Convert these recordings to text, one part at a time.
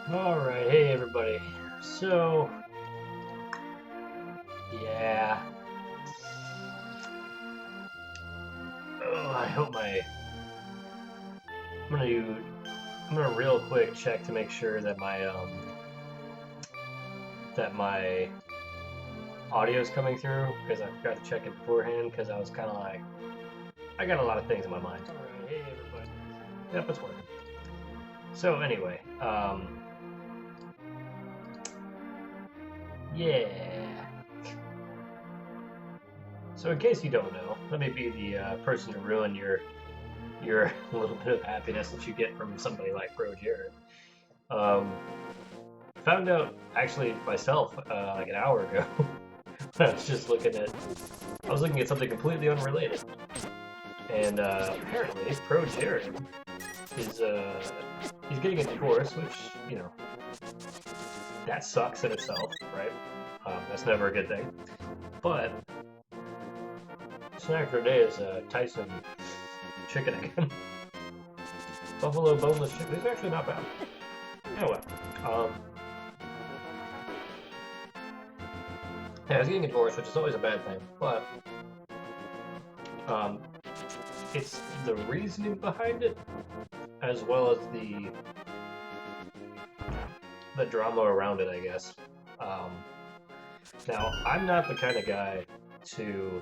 Alright, hey everybody. So, yeah. Oh, I hope my. I'm gonna real quick check to make sure that my audio is coming through, because I forgot to check it beforehand, because I was kind of like, I got a lot of things in my mind. Alright, hey everybody. Yep, it's working. So, anyway, yeah. So, in case you don't know, let me be the person to ruin your little bit of happiness that you get from somebody like Pro Jared. Um, Found out actually myself like an hour ago. I was just I was looking at something completely unrelated, and apparently Pro Jared is he's getting a divorce, which you know that sucks in itself, right? That's never a good thing. But snack for today is Tyson chicken again. Buffalo boneless chicken. These are actually not bad. Anyway, um, yeah, I was getting a divorce, which is always a bad thing, but um, it's the reasoning behind it, as well as the drama around it, I guess. Um, Now, I'm not the kind of guy to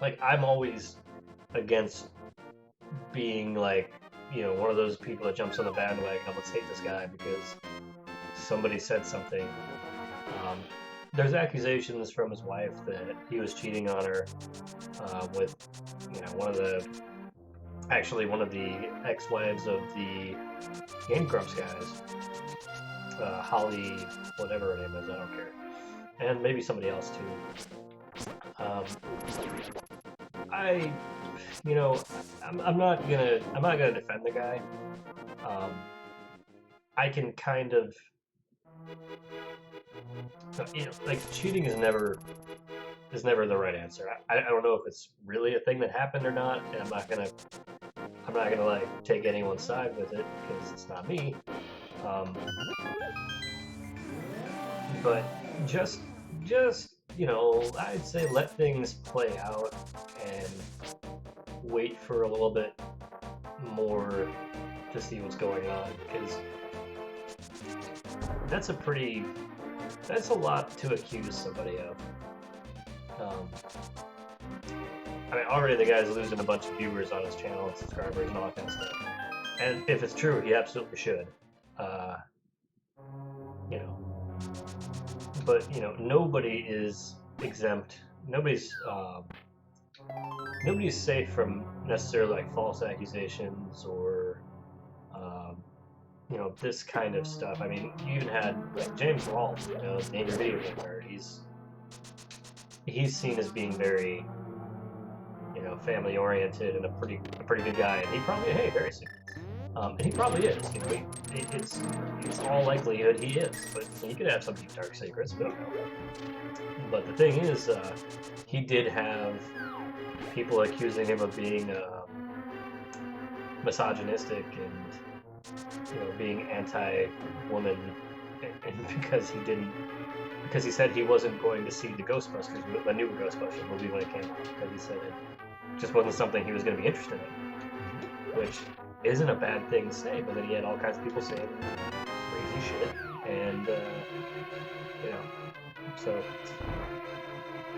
like. I'm always against being like, one of those people that jumps on the bandwagon of let's hate this guy because somebody said something. Um, there's accusations from his wife that he was cheating on her with, one of the ex-wives of the Game Grumps guys, Holly, whatever her name is, I don't care, and maybe somebody else too. Um, I, you know, I'm not gonna defend the guy. Um, I can kind of, like cheating is never the right answer. I don't know if it's really a thing that happened or not, and I'm not gonna like take anyone's side with it because it's not me. Um, but just I'd say let things play out and wait for a little bit more to see what's going on because that's a lot to accuse somebody of. Um, I mean, already the guy's losing a bunch of viewers on his channel and subscribers and all that kind of stuff. And if it's true, he absolutely should. Uh, you know, but nobody is exempt. Nobody's safe from necessarily like false accusations or um, this kind of stuff. I mean, you even had like James Walt, the angry video game nerd. He's seen as being very family oriented and a pretty good guy, and he probably very sick. And he probably is. It's all likelihood he is, but he could have some deep dark secrets. We don't know. But the thing is, he did have people accusing him of being misogynistic and being anti-woman, and because he said he wasn't going to see the new Ghostbusters movie when it came out, because he said it just wasn't something he was going to be interested in, which isn't a bad thing to say. But then he had all kinds of people saying crazy shit, and so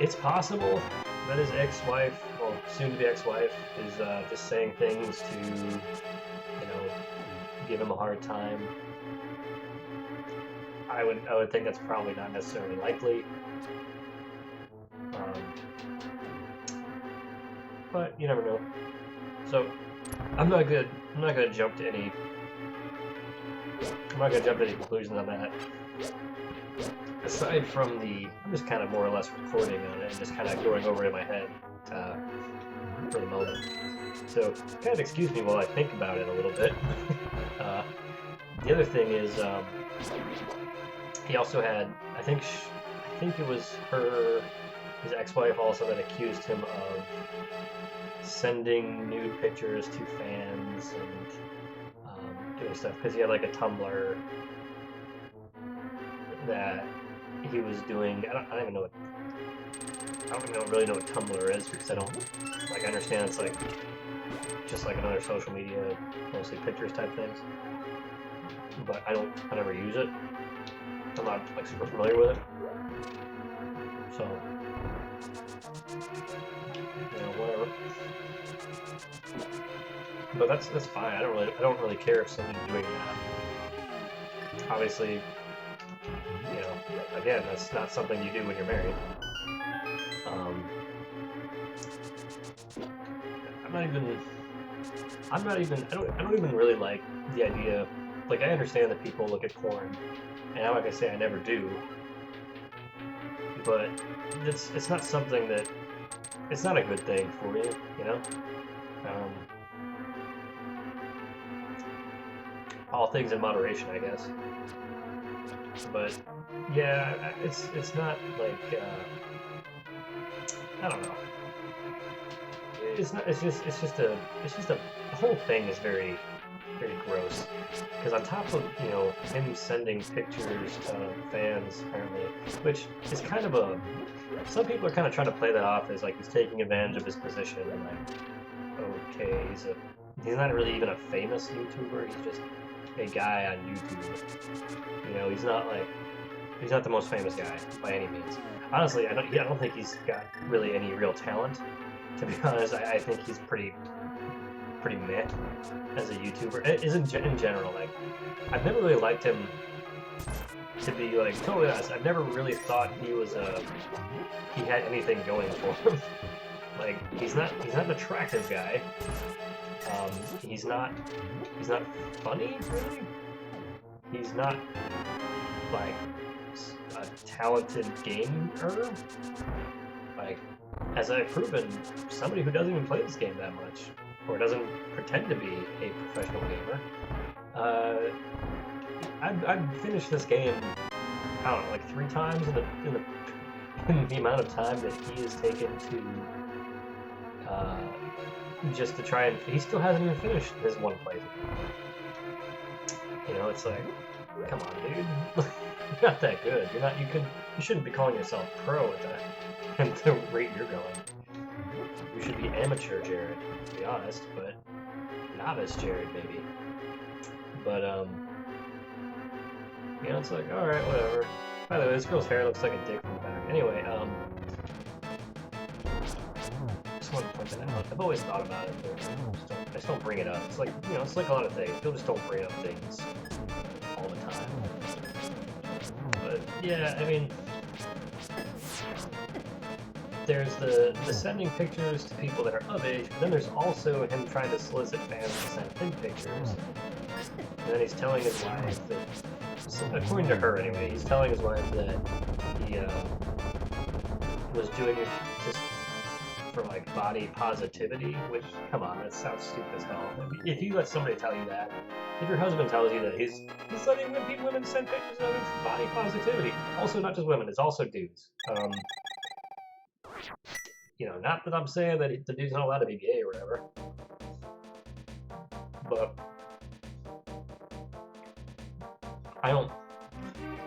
it's possible that his ex-wife, well, soon-to-be ex-wife, is just saying things to give him a hard time. I would think that's probably not necessarily likely. But you never know. So I'm not gonna jump to any conclusions on that. Aside from I'm just kind of more or less recording on it and just kind of going over it in my head for the moment. So kind of excuse me while I think about it a little bit. The other thing is he also had, I think it was his ex-wife also that accused him of sending nude pictures to fans and doing stuff because he had like a Tumblr that he was doing. I don't even know what. I don't even really know what Tumblr is because I don't like. I understand it's like just like another social media, mostly pictures type things. But I never use it. I'm not like super familiar with it. So, whatever. But that's fine. I don't really care if someone's doing that. Obviously, again, that's not something you do when you're married. I don't even really like the idea. Like, I understand that people look at porn, and I'm not gonna say I never do, but it's not something that, it's not a good thing for you, all things in moderation, I guess. But yeah, it's not like I don't know. The whole thing is very gross. Because on top of him sending pictures to fans apparently, which is kind of some people are kind of trying to play that off as like he's taking advantage of his position and like, okay, he's not really even a famous YouTuber. He's just a guy on YouTube. He's not the most famous guy by any means. Honestly, I don't think he's got really any real talent. To be honest, I think he's pretty meh as a YouTuber. It isn't in general. Like, I've never really liked him. To be like totally honest, I've never really thought he had anything going for him. Like, he's not an attractive guy. He's not funny, really. He's not like a talented gamer. Like, as I've proven, somebody who doesn't even play this game that much, or doesn't pretend to be a professional gamer. I've finished this game, I don't know, like 3 times in the amount of time that he has taken to just to try and. He still hasn't even finished his one playthrough. It's like, come on, dude, you're not that good. You shouldn't be calling yourself pro at the rate you're going. You should be amateur Jared, to be honest, but novice Jared maybe. But it's like, all right, whatever. By the way, this girl's hair looks like a dick from the back. Anyway, just want to point that out. I've always thought about it, but I just don't bring it up. It's like, it's like a lot of things. People just don't bring up things all the time. But yeah, I mean, there's the sending pictures to people that are of age, but then there's also him trying to solicit fans to send him pictures. And then he's telling his wife that, according to her anyway, he's telling his wife that he was doing it just for like body positivity, which, come on, that sounds stupid as hell. If you let somebody tell you that, if your husband tells you that he's letting women send pictures of him for body positivity, also not just women, it's also dudes. Not that I'm saying that the dude's not allowed to be gay or whatever, but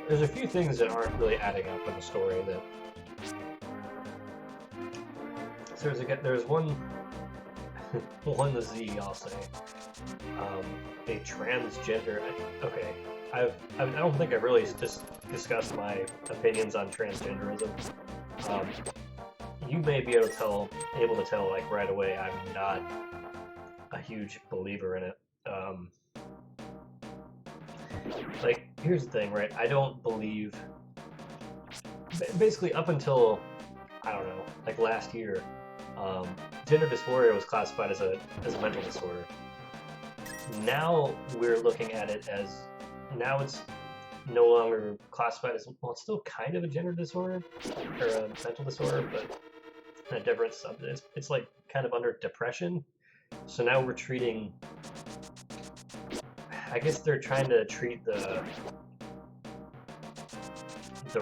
there's a few things that aren't really adding up in the story that. So there's one Z, I'll say, a transgender. Okay, I don't think I've really discussed my opinions on transgenderism. You may be able to tell like right away I'm not a huge believer in it. Like, here's the thing, right? I don't believe. Basically, up until I don't know, like last year, gender dysphoria was classified as a mental disorder. Now we're looking at it as it's no longer classified as, well, it's still kind of a gender disorder or a mental disorder, but in a different subject. It's like kind of under depression. So now we're treating. I guess they're trying to treat the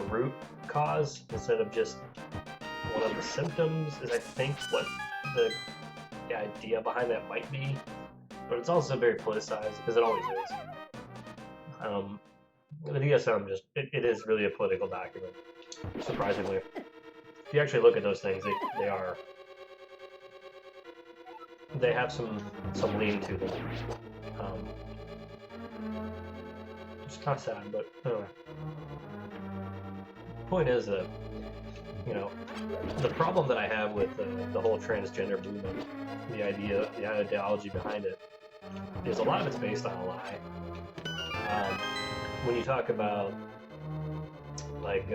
root cause instead of just one of the symptoms, is I think what the idea behind that might be. but it's also very politicized, because it always is. The DSM it is really a political document, surprisingly. If you actually look at those things, they have some lean to them. It's kind of sad, but anyway. The point is that, you know, the problem that I have with the whole transgender movement, the ideology behind it, is a lot of it's based on a lie. When you talk about, like,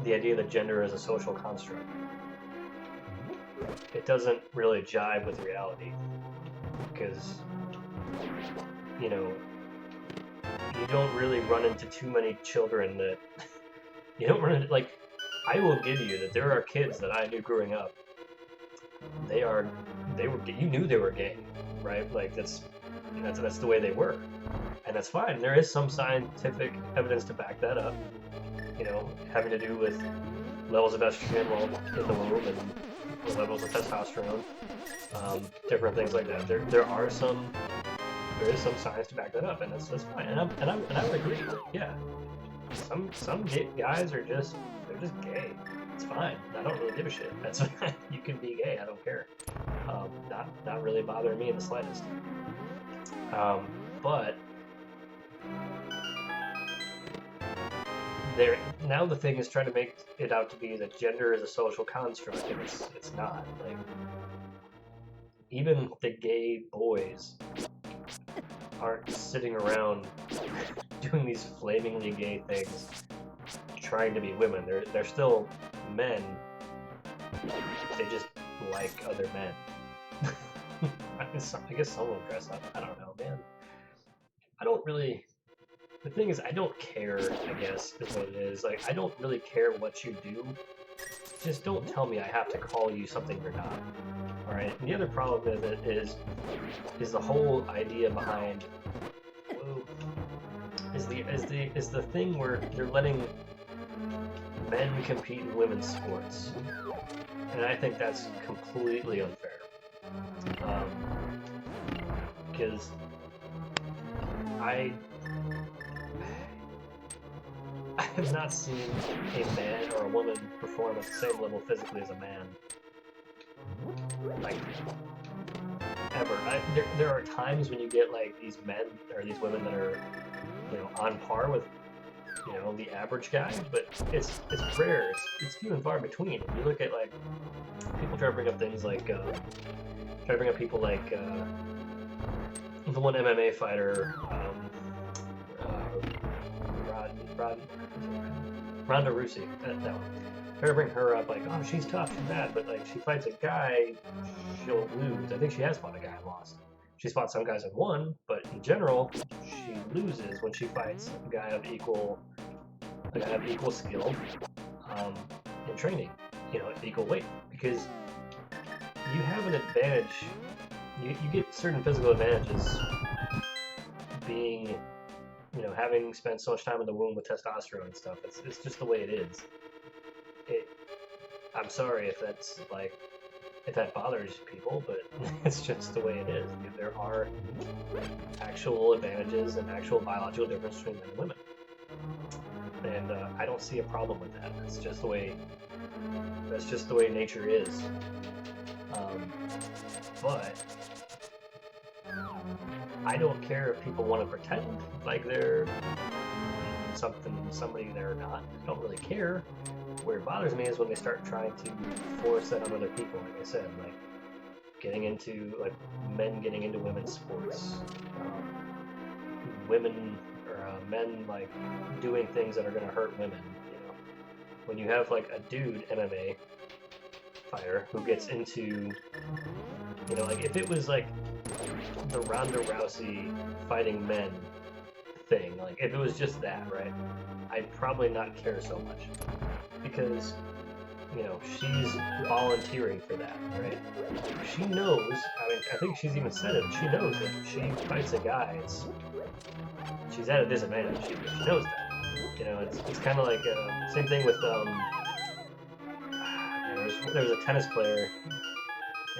the idea that gender is a social construct, it doesn't really jive with reality, because, you know, you don't really run into too many children that, you don't run into, like, I will give you that there are kids that I knew growing up, you knew they were gay, right? Like, that's the way they were. And that's fine. There is some scientific evidence to back that up, you know, having to do with levels of estrogen while in the womb and levels of testosterone, different things like that. There is some science to back that up, and that's fine. And I would agree. Yeah, some gay guys they're just gay. It's fine. I don't really give a shit. That's you can be gay. I don't care. Not really bothering me in the slightest. But now the thing is trying to make it out to be that gender is a social construct, and it's not. Like, even the gay boys aren't sitting around doing these flamingly gay things trying to be women. They're still men. They just like other men. I guess some will dress up. I don't know, man. I don't really... The thing is, I don't care, I guess, is what it is. Like, I don't really care what you do. Just don't tell me I have to call you something you're not. Alright? And the other problem with it is the whole idea behind... Is the thing where you're letting men compete in women's sports. And I think that's completely unfair. Because I have not seen a man or a woman perform at the same level physically as a man. Like, ever. There are times when you get, like, these men or these women that are, you know, on par with, you know, the average guy, but it's rare. It's few and far between. If you look at, like, people try to bring up things like, people like, the one MMA fighter, Ronda Rousey, that one. Try to bring her up, like, oh, she's tough, she's bad, but, like, she fights a guy, she'll lose. I think she has fought a guy and lost. She's fought some guys and won, but in general, she loses when she fights a guy of equal skill, in training, you know, at equal weight, because you have an advantage. You get certain physical advantages being, you know, having spent so much time in the womb with testosterone and stuff. It's just the way it is. I'm sorry if that's like, if that bothers people, but it's just the way it is. There are actual advantages and actual biological difference between men and women. And I don't see a problem with that. That's just the way nature is. But I don't care if people want to pretend like they're somebody they're not. I don't really care. Where it bothers me is when they start trying to force that on other people, like I said, like men getting into women's sports, women or men like doing things that are going to hurt women. You know, when you have like a dude MMA fighter who gets into, you know, like if it was like the Ronda Rousey fighting men thing, like if it was just that, right, I'd probably not care so much, because, you know, she's volunteering for that, right? She knows, I mean, I think she's even said it, she knows that if she fights a guy, she's at a disadvantage. She knows that. You know, it's kind of like, same thing with, there was a tennis player,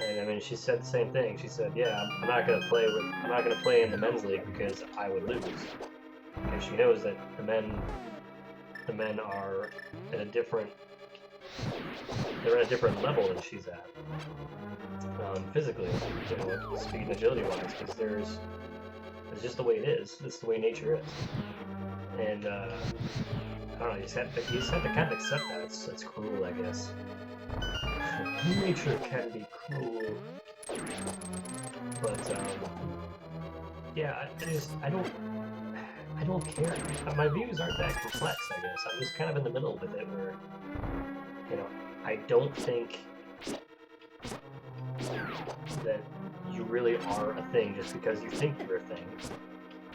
And I mean, she said the same thing. She said, "Yeah, I'm not gonna play in the men's league because I would lose." Because she knows that the men are at a different, they're at a different level than she's at, physically, you know, speed and agility wise. Because it's just the way it is. It's the way nature is. And I don't know. You just have to kind of accept that. It's cruel, I guess. Nature can be cruel, but yeah, I don't care. My views aren't that complex, I guess. I'm just kind of in the middle with it, where, you know, I don't think that you really are a thing just because you think you're a thing.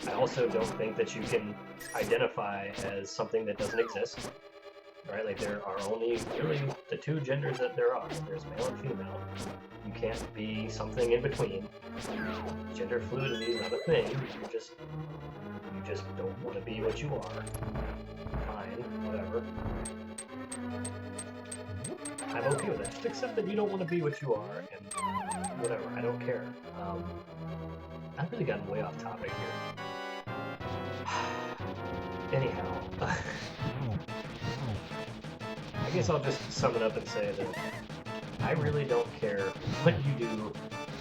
I also don't think that you can identify as something that doesn't exist. Right? Like, there are only really the two genders that there are. There's male and female. You can't be something in between. Gender fluidity is not a thing. You just don't want to be what you are. Fine, whatever. I'm okay with that. Just accept that you don't want to be what you are, and whatever. I don't care. I've really gotten way off topic here. Anyhow. I guess I'll just sum it up and say that I really don't care what you do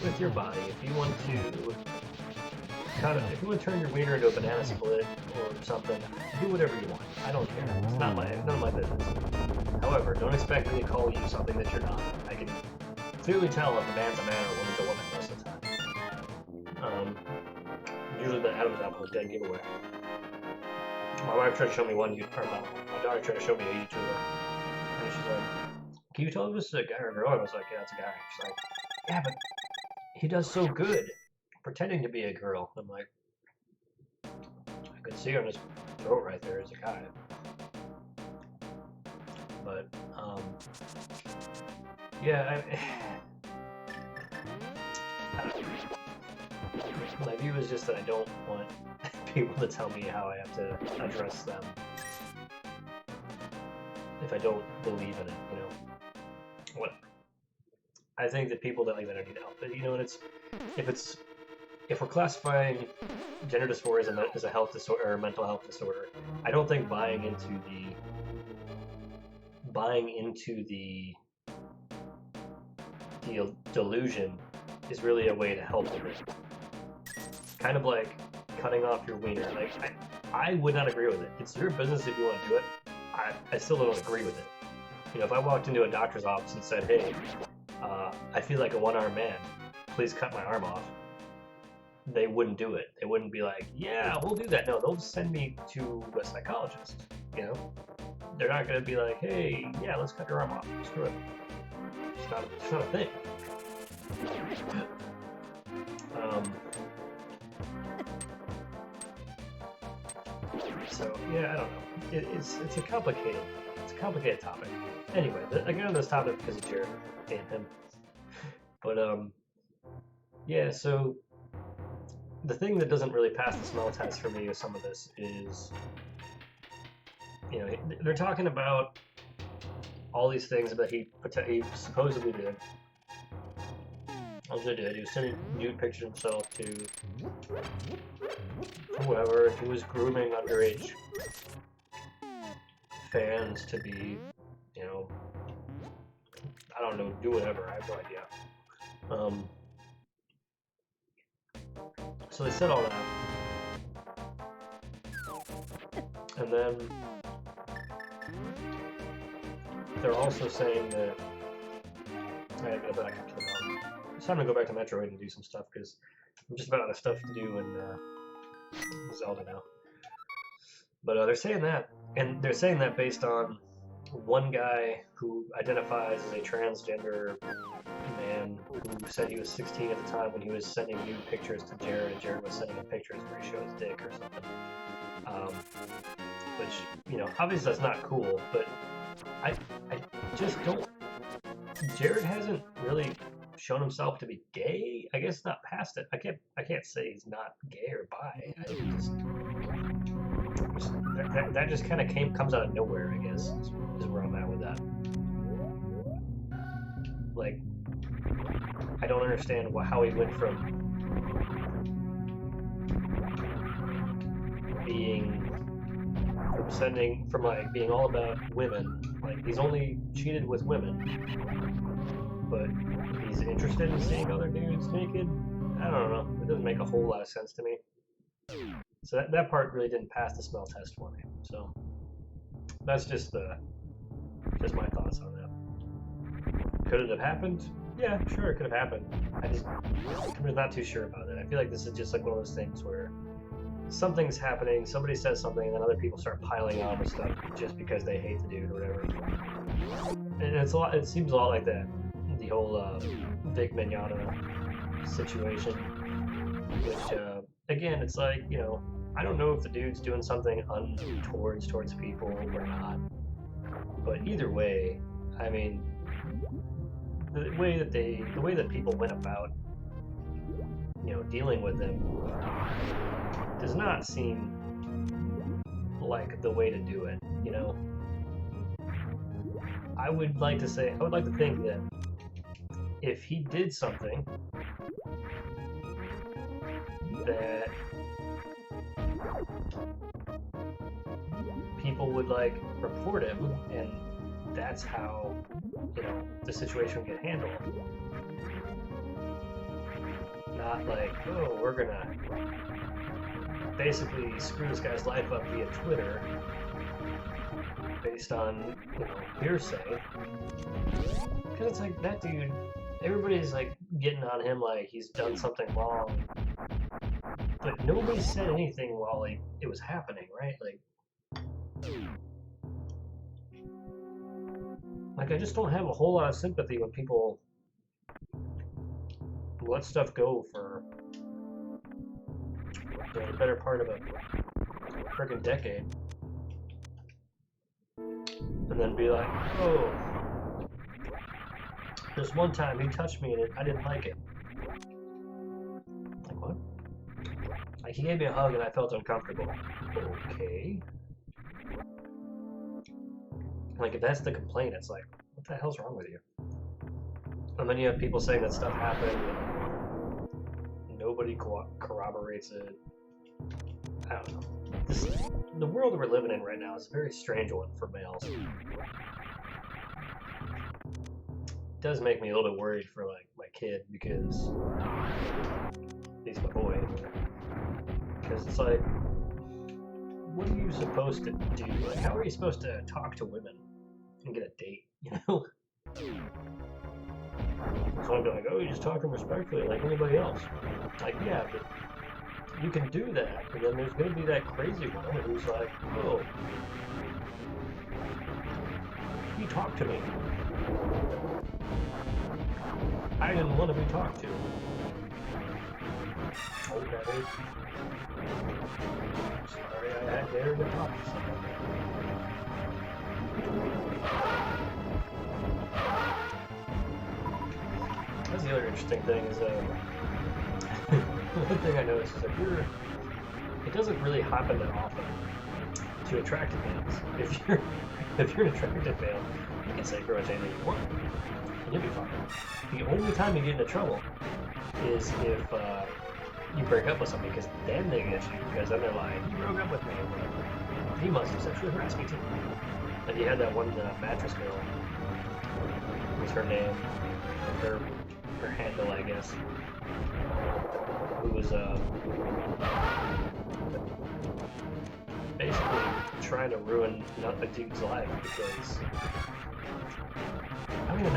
with your body. If you want to if you want to turn your wiener into a banana split or something, do whatever you want. I don't care. It's none of my business. However, don't expect me to call you something that you're not. I can clearly tell if a man's a man or a woman's a woman most of the time. Usually the Adam's apple is dead giveaway. My wife tried to show me my daughter tried to show me a YouTuber. And she's like, "Can you tell if this is a guy or a girl?" And I was like, "Yeah, it's a guy." She's like, "Yeah, but he does so good pretending to be a girl." I'm like, I could see on his throat right there as a guy. But, yeah, my view is just that I don't want people to tell me how I have to address them if I don't believe in it, you know. Whatever. I think that people that like that need help. But, you know, and if we're classifying gender dysphoria as a health disorder or a mental health disorder, I don't think buying into the delusion is really a way to help with it. Kind of like cutting off your wiener. Like, I would not agree with it. It's your business if you want to do it. I still don't agree with it. You know, if I walked into a doctor's office and said, "Hey, I feel like a one-armed man, please cut my arm off," they wouldn't do it. They wouldn't be like, "Yeah, we'll do that." No, they'll send me to a psychologist, you know? They're not going to be like, "Hey, yeah, let's cut your arm off." Screw it. It's not a thing. So, yeah, I don't know. It's a complicated topic. Anyway, I got on this topic because of Jared. Damn him. But, yeah, so the thing that doesn't really pass the smell test for me with some of this is, you know, they're talking about all these things that he supposedly did. All he did, he was sending nude pictures of himself to whoever. He was grooming underage fans to be, you know, I don't know, do whatever. I have no idea. So they said all that, and then they're also saying that I gotta go back up to the mountain. It's time to go back to Metroid and do some stuff because I'm just about out of stuff to do in Zelda now. But they're saying that, and they're saying that based on one guy who identifies as a transgender man who said he was 16 at the time when he was sending nude pictures to Jared, and Jared was sending him pictures where he showed his dick or something. Which, you know, obviously that's not cool, but I just don't. Jared hasn't really shown himself to be gay. I guess not past it. I can't say he's not gay or bi. That just kind of comes out of nowhere, I guess, is where I'm at with that. Like, I don't understand how he went from like being all about women. Like, he's only cheated with women, but he's interested in seeing other dudes naked. I don't know. It doesn't make a whole lot of sense to me. So that part really didn't pass the smell test for me. So that's just my thoughts on that. Could it have happened? Yeah, sure, it could have happened. I'm not too sure about it. I feel like this is just like one of those things where something's happening, somebody says something, and then other people start piling on with stuff just because they hate the dude or whatever. And it seems a lot like that, the whole Vic Mignogna situation, which, again, it's like, you know, I don't know if the dude's doing something untoward towards people or not, but either way, I mean, the way that people went about, you know, dealing with him does not seem like the way to do it, you know? I would like to think that if he did something that people would, like, report him, and that's how, you know, the situation would get handled. Not like, oh, we're gonna basically screw this guy's life up via Twitter based on, you know, hearsay. Because it's like, that dude, everybody's like getting on him like he's done something wrong, but nobody said anything while it was happening, right? Like I just don't have a whole lot of sympathy when people let stuff go for the better part of a freaking decade, and then be like, oh, this one time he touched me and I didn't like it. Like, what? Like, he gave me a hug and I felt uncomfortable. Okay. Like, if that's the complaint, it's like, what the hell's wrong with you? And then you have people saying that stuff happened and nobody corroborates it. I don't know. The world we're living in right now is a very strange one for males. It does make me a little bit worried for, like, my kid, because he's my boy. Because it's like, what are you supposed to do? Like, how are you supposed to talk to women and get a date, you know? So I'd be like, oh, you just talk to them respectfully like anybody else. Like, yeah, but you can do that, and then there's going to be that crazy woman who's like, oh, you talked to me. I didn't want to be talked to. Okay. Sorry I had dared to talk to someone. That's the other interesting thing is, one thing I noticed is that it doesn't really happen that often to attractive males. If you're an attractive male, you can say pretty much anything you want, and you'll be fine. The only time you get into trouble is if you break up with somebody, because then they get you, because then they're like, you broke up with me, or whatever. He must have sexually harassed me too. And you had that one mattress girl. What's her name? Her handle, I guess. Who was basically trying to ruin a dude's life, because I don't even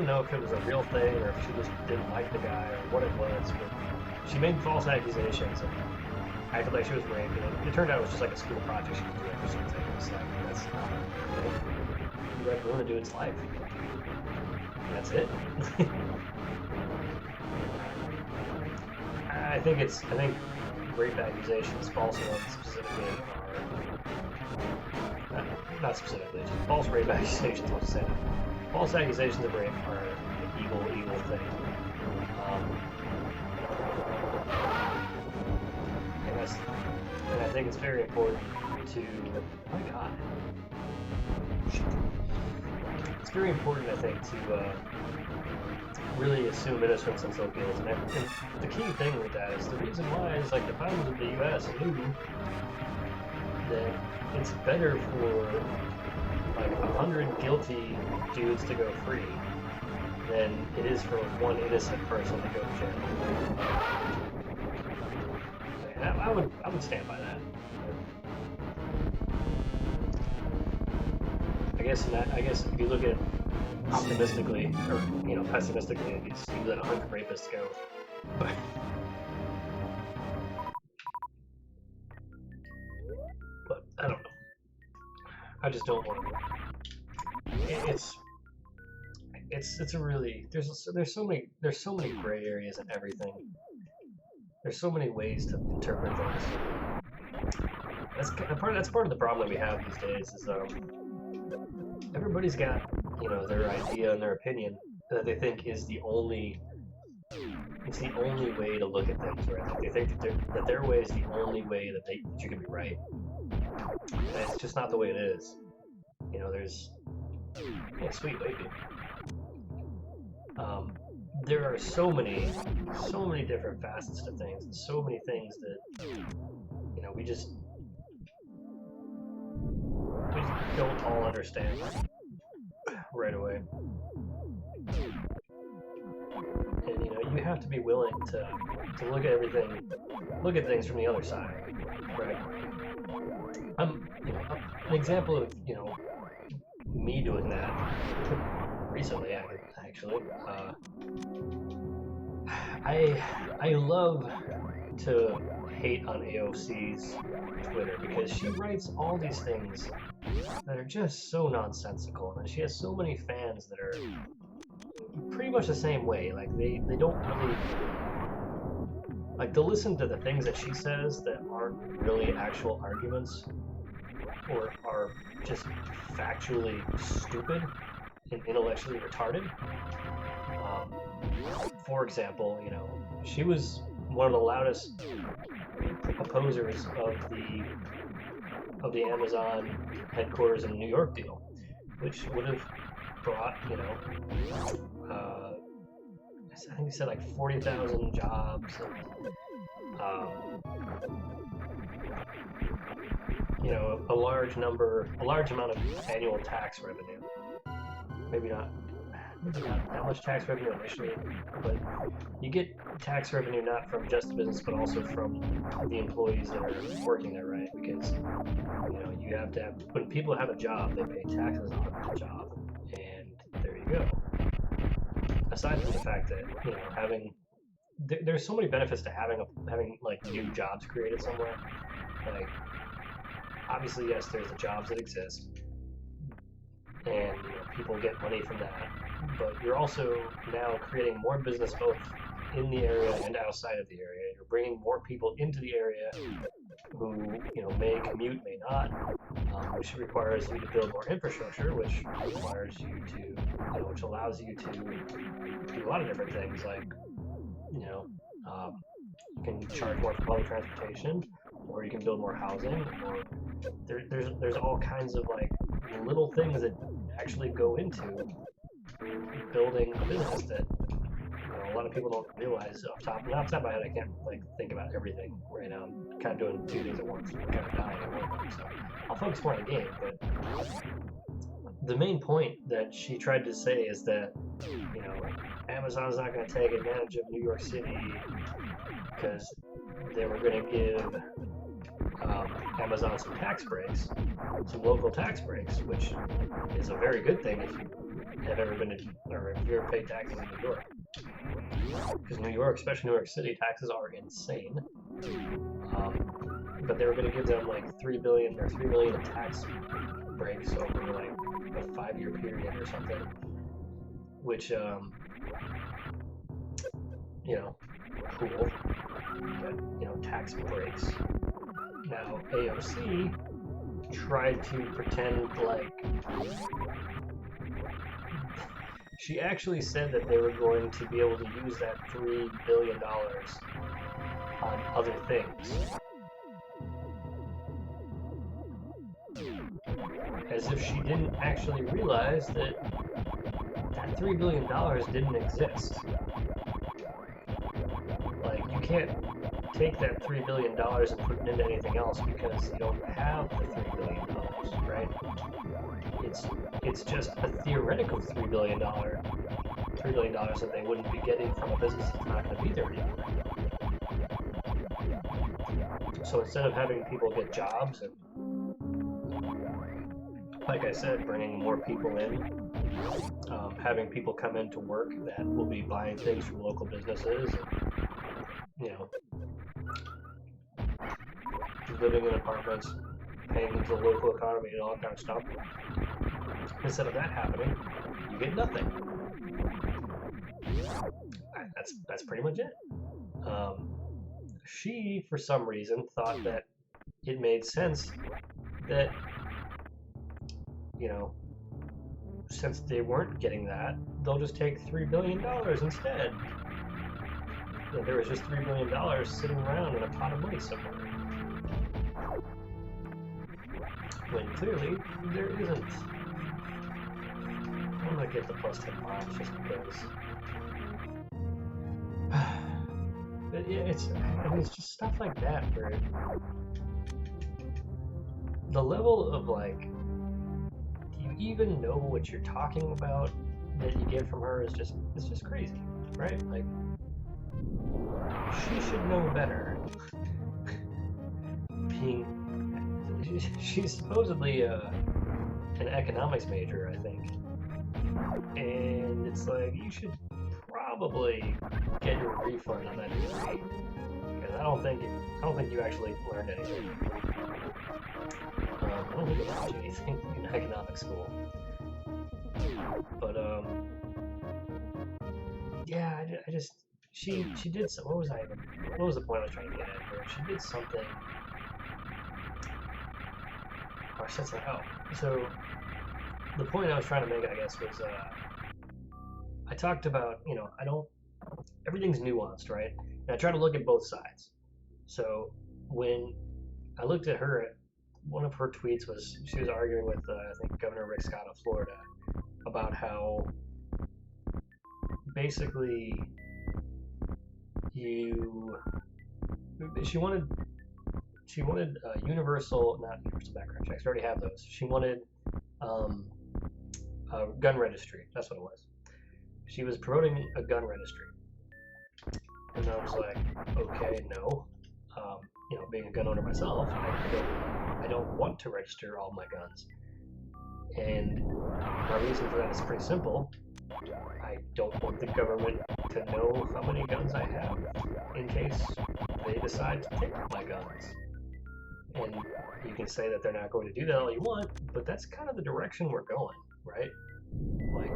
know if it was a real thing or if she just didn't like the guy or what it was, but she made false accusations and acted like she was raped, and it turned out it was just like a school project she was doing or something. It's like, that's not, you had to ruin a dude's life. And that's it. I think rape accusations, false ones specifically, are not specifically, just false rape accusations. I'll say that. False accusations of rape are an evil thing. And I think it's very important to. Oh my God. Shit. It's very important, I think, to really assume innocence until guilt. And the key thing with that is the reason why is like the founders of the U.S. knew that it's better for like 100 guilty dudes to go free than it is for one innocent person to go to jail. And I would stand by that. I guess if you look at it optimistically or pessimistically, you see that 100 rapists go. But I don't know. I just don't want to. It's a really there's so many gray areas in everything. There's so many ways to interpret things. That's part of the problem that we have these days is everybody's got their idea and their opinion that they think is the only way to look at things, right? Like they think that their way is the only way that you can be right. And it's just not the way it is. There's sweet baby. There are so many different facets to things, and so many things that we just don't all understand right away. And you have to be willing to look at things from the other side, right? An example of me doing that recently, actually. I love to hate on AOC's Twitter because she writes all these things that are just so nonsensical, and she has so many fans that are pretty much the same way. Like they don't really like to listen to the things that she says that aren't really actual arguments or are just factually stupid and intellectually retarded. For example, she was one of the loudest opposers of the Amazon headquarters in New York deal, which would have brought, I think he said like 40,000 jobs, and, a large amount of annual tax revenue. Maybe not that much tax revenue initially, but you get tax revenue not from just the business, but also from the employees that are working there, right? Because you have to have, when people have a job, they pay taxes on that job, and there you go. Aside from the fact that there's so many benefits to having like new jobs created somewhere. Like obviously, yes, there's the jobs that exist, and people get money from that. But you're also now creating more business both in the area and outside of the area. You're bringing more people into the area who may commute, may not, which requires you to build more infrastructure, which requires you to, which allows you to do a lot of different things, like you can charge more for public transportation, or you can build more housing, or there's all kinds of like little things that actually go into building a business that a lot of people don't realize off the top of my head. I can't think about everything right now. I'm kind of doing two things at once. I'm kind of dying at one point, so I'll focus more on the game. But the main point that she tried to say is that Amazon's not going to take advantage of New York City because they were going to give Amazon some tax breaks, some local tax breaks, which is a very good thing if you have ever been to, or if you ever paid taxes in New York. Because New York, especially New York City, taxes are insane. But they were going to give them like $3 billion in tax breaks over like a 5-year period or something, which cool. But tax breaks. Now AOC tried to pretend like she actually said that they were going to be able to use that $3 billion on other things. As if she didn't actually realize that that $3 billion didn't exist. Like, you can't take that $3 billion and put it into anything else because you don't have the $3 billion, right? It's just a theoretical $3 billion that they wouldn't be getting from a business that's not going to be there anymore. So instead of having people get jobs and, like I said, bringing more people in, having people come in to work that will be buying things from local businesses, and, living in apartments, paying into the local economy and all that kind of stuff. Instead of that happening, you get nothing. That's pretty much it. She, for some reason, thought that it made sense that, since they weren't getting that, they'll just take $3 billion instead. That there was just $3 billion sitting around in a pot of money somewhere. When clearly, there isn't. I'm gonna get the plus 10 miles just because. But yeah, it's just stuff like that where the level of, like, do you even know what you're talking about that you get from her is just crazy, right? Like, she should know better. She's supposedly an economics major, I think, and it's like, you should probably get your refund on that degree, because I don't think you actually learned anything. I don't think you learned anything in economics school, but yeah, I just she did some. What was the point I was trying to get at here? She did something. Oh, shut the hell. So the point I was trying to make, I guess, was I talked about, everything's nuanced, right? And I try to look at both sides. So when I looked at her, one of her tweets was, she was arguing with, I think, Governor Rick Scott of Florida about how basically she wanted not universal background checks. I already have those. She wanted a gun registry. That's what it was. She was promoting a gun registry, and I was like, okay, no. Being a gun owner myself, I don't want to register all my guns. And my reason for that is pretty simple. I don't want the government to know how many guns I have in case they decide to take my guns. And you can say that they're not going to do that all you want, but that's kind of the direction we're going, right? Like,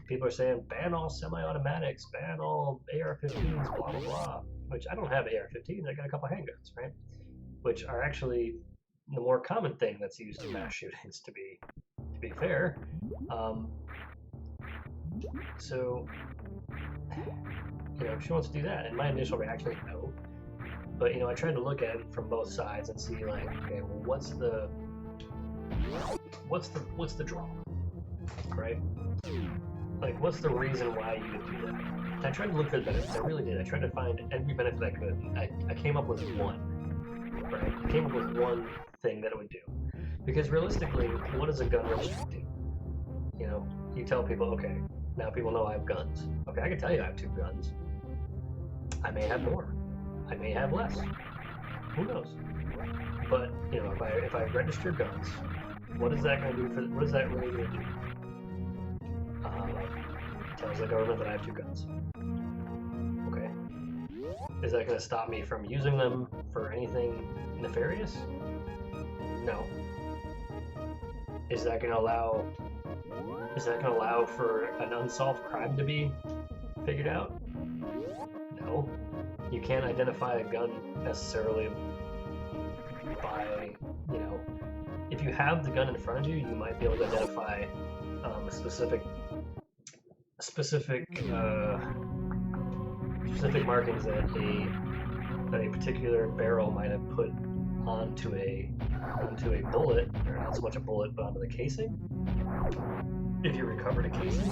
people are saying, ban all semi-automatics, ban all AR-15s, blah, blah, blah. Which, I don't have AR-15s, I got a couple handguns, right? Which are actually the more common thing that's used in mass shootings, to be fair. So, she wants to do that, and my initial reaction is no. But, I tried to look at it from both sides and see, like, okay, well, what's the draw, right? Like, what's the reason why you would do that? And I tried to look for the benefits. I really did. I tried to find every benefit I could. I came up with one, right? I came up with one thing that it would do. Because realistically, what does a gun registry do? You tell people, okay, now people know I have guns. Okay, I can tell you I have 2 guns. I may have more. I may have less. Who knows? But, if I register guns, what is that going to do what is that really going to do? Tells the government that I have 2 guns. Okay. Is that going to stop me from using them for anything nefarious? No. Is that going to allow for an unsolved crime to be figured out? No. You can't identify a gun necessarily by, if you have the gun in front of you, you might be able to identify a specific markings that a particular barrel might have put onto a bullet, or not so much a bullet, but onto the casing. if you recovered a casing,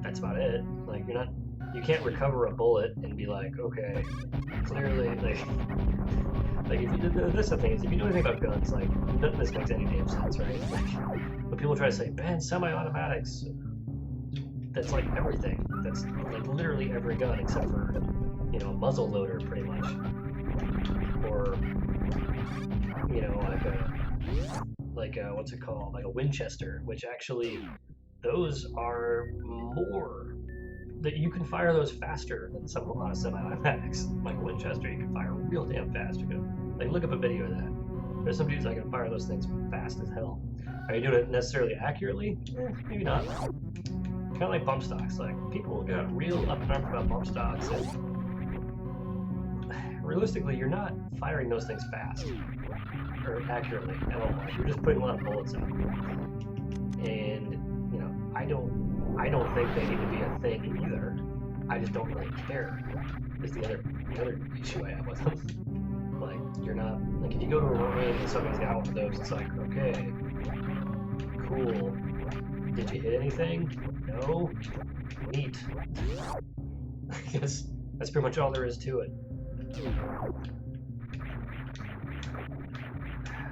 that's about it. Like you can't recover a bullet and be like, okay, clearly, like if you did this, the thing is, if you know anything about guns, like none of this makes any damn sense, right? Like when people try to say ban semi-automatics, that's like everything. That's like literally every gun except for, you know, a muzzle loader, pretty much, or you know, like a what's it called, like a Winchester, which actually those are more that you can fire those faster than a lot of semi-automatics. Like a Winchester, you can fire real damn fast. You can, like, look up a video of that. There's some dudes that can fire those things fast as hell. Are you doing it necessarily accurately? Maybe not. Kind of like bump stocks. Like, people got real up and up about bump stocks, and realistically, you're not firing those things fast or accurately at all. Like, you're just putting a lot of bullets in them. And you know, I don't think they need to be a thing either. I just don't really care. Is the other issue I have with them. Like, you're not, like, if you go to a range and somebody's got one of those, it's like, okay, cool. Did you hit anything? No? Neat. I guess that's pretty much all there is to it.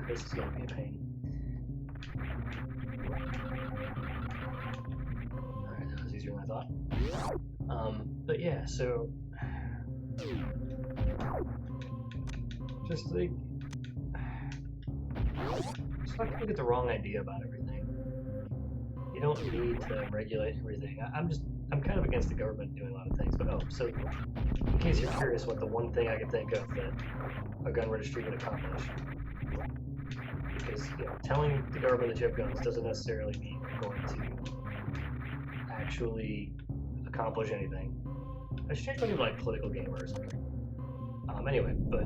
This is going to be a pain. Alright, that was easier than I thought. But yeah, so just like you get the wrong idea about everything. You don't need to regulate everything. I'm kind of against the government doing a lot of things, but so in case you're curious what the one thing I could think of that a gun registry would accomplish, because you know, telling the government that you have guns doesn't necessarily mean you're going to actually accomplish anything. I should change my name to like political gamer or something. Anyway, but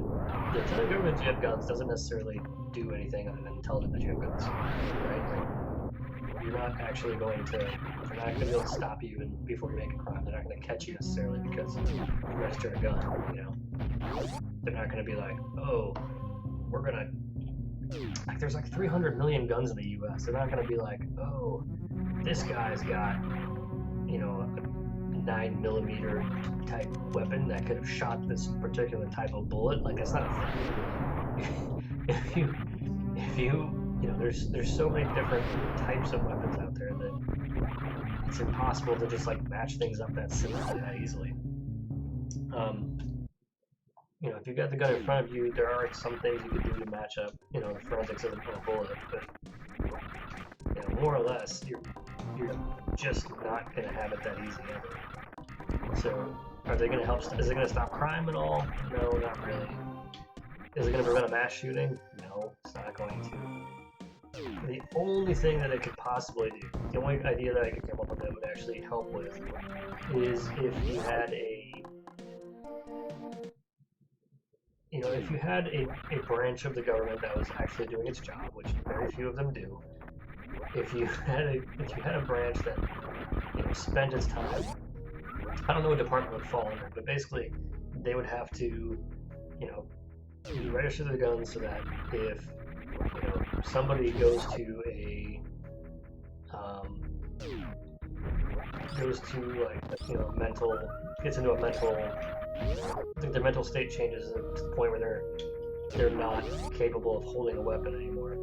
telling the government that you have guns doesn't necessarily do anything other than tell them that you have guns, right? Like, you're not actually going to, they're not going to be able to stop you before you make a crime. They're not going to catch you necessarily because you registered a gun, you know? They're not going to be like, oh, we're going to, like, there's like 300 million guns in the US. They're not going to be like, oh, this guy's got, you know, a 9mm type weapon that could have shot this particular type of bullet. Like, that's not a thing. if you know, there's so many different types of weapons out there that it's impossible to just like match things up that simply, that easily. You know, if you've got the gun in front of you, there are some things you can do to match up, you know, the forensics of a bullet, but you know, more or less, you're just not going to have it that easy ever. So, are they going to help? Is it going to stop crime at all? No, not really. Is it going to prevent a mass shooting? No, it's not going to. The only thing that it could possibly do, the only idea that I could come up with that would actually help with, is if you had a branch of the government that was actually doing its job, which very few of them do. If you had a branch that, you know, spent its time, I don't know what department would fall under, but basically they would have to, you know, you register their guns so that if, you know, somebody gets into a mental, I think their mental state changes to the point where they're not capable of holding a weapon anymore.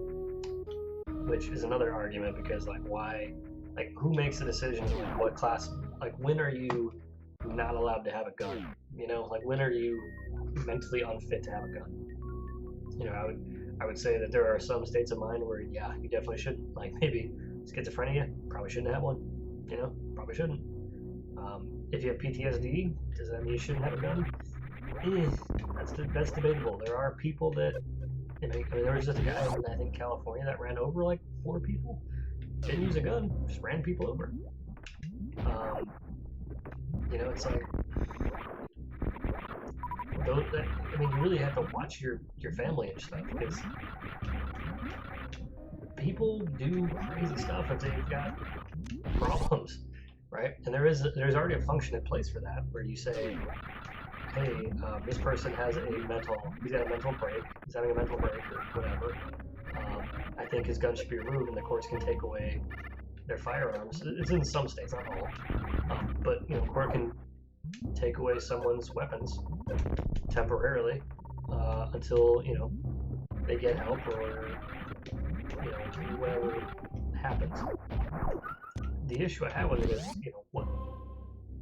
Which is another argument, because like, why, like, who makes the decision, like what class, like when are you not allowed to have a gun? You know, like when are you mentally unfit to have a gun? You know, I would say that there are some states of mind where, yeah, you definitely should, like maybe schizophrenia, probably shouldn't have one, you know, probably shouldn't. If you have PTSD, does that mean you shouldn't have a gun? That's debatable. There are people that, you know, I mean, there was just a guy in, I think, California that ran over like 4 people. Didn't use a gun, just ran people over. You know, it's like, I mean, you really have to watch your family and stuff, because people do crazy stuff if they've got problems, right? And there's already a function in place for that, where you say, hey, this person has he's got a mental break, he's having a mental break or whatever. I think his gun should be removed and the courts can take away their firearms. It's in some states, not all. But, you know, court can take away someone's weapons temporarily until, you know, they get help or, you know, whatever happens. The issue I have with it is, you know,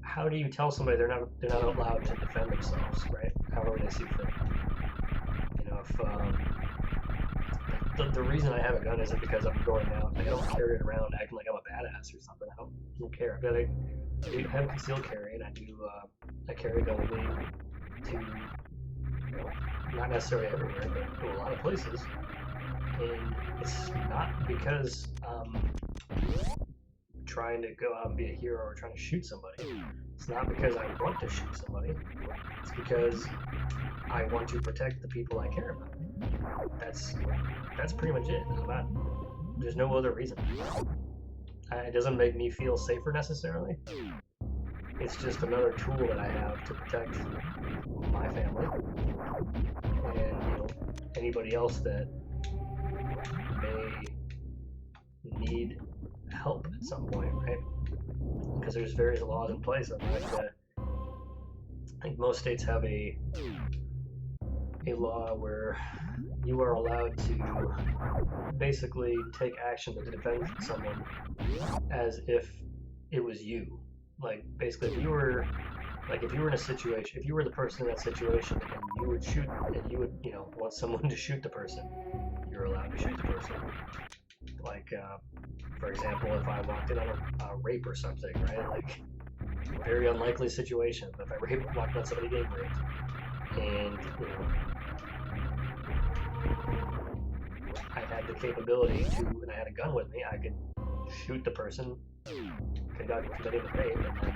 how do you tell somebody they're not allowed to defend themselves, right? However they see fit. You know, if the reason I have a gun isn't because I'm going out. Like, I don't carry it around acting like I'm a badass or something. I don't care. But I have concealed carry, and I carry a gun with me to, you know, not necessarily everywhere, but to a lot of places. And it's not because trying to go out and be a hero or trying to shoot somebody. It's not because I want to shoot somebody. It's because I want to protect the people I care about. That's pretty much it. There's no other reason. It doesn't make me feel safer necessarily. It's just another tool that I have to protect my family and, you know, anybody else that may need help at some point, right? Because there's various laws in place. I think most states have a law where you are allowed to basically take action to defend someone as if it was you. Like, basically, if you were in a situation, if you were the person in that situation and you would shoot, and you would, you know, want someone to shoot the person, you're allowed to shoot the person. Like, for example, if I walked in on a rape or something, right? Like, very unlikely situation. If I walked on somebody getting raped, and, you know, I had the capability to, and I had a gun with me, I could shoot the person committing the rape, and then,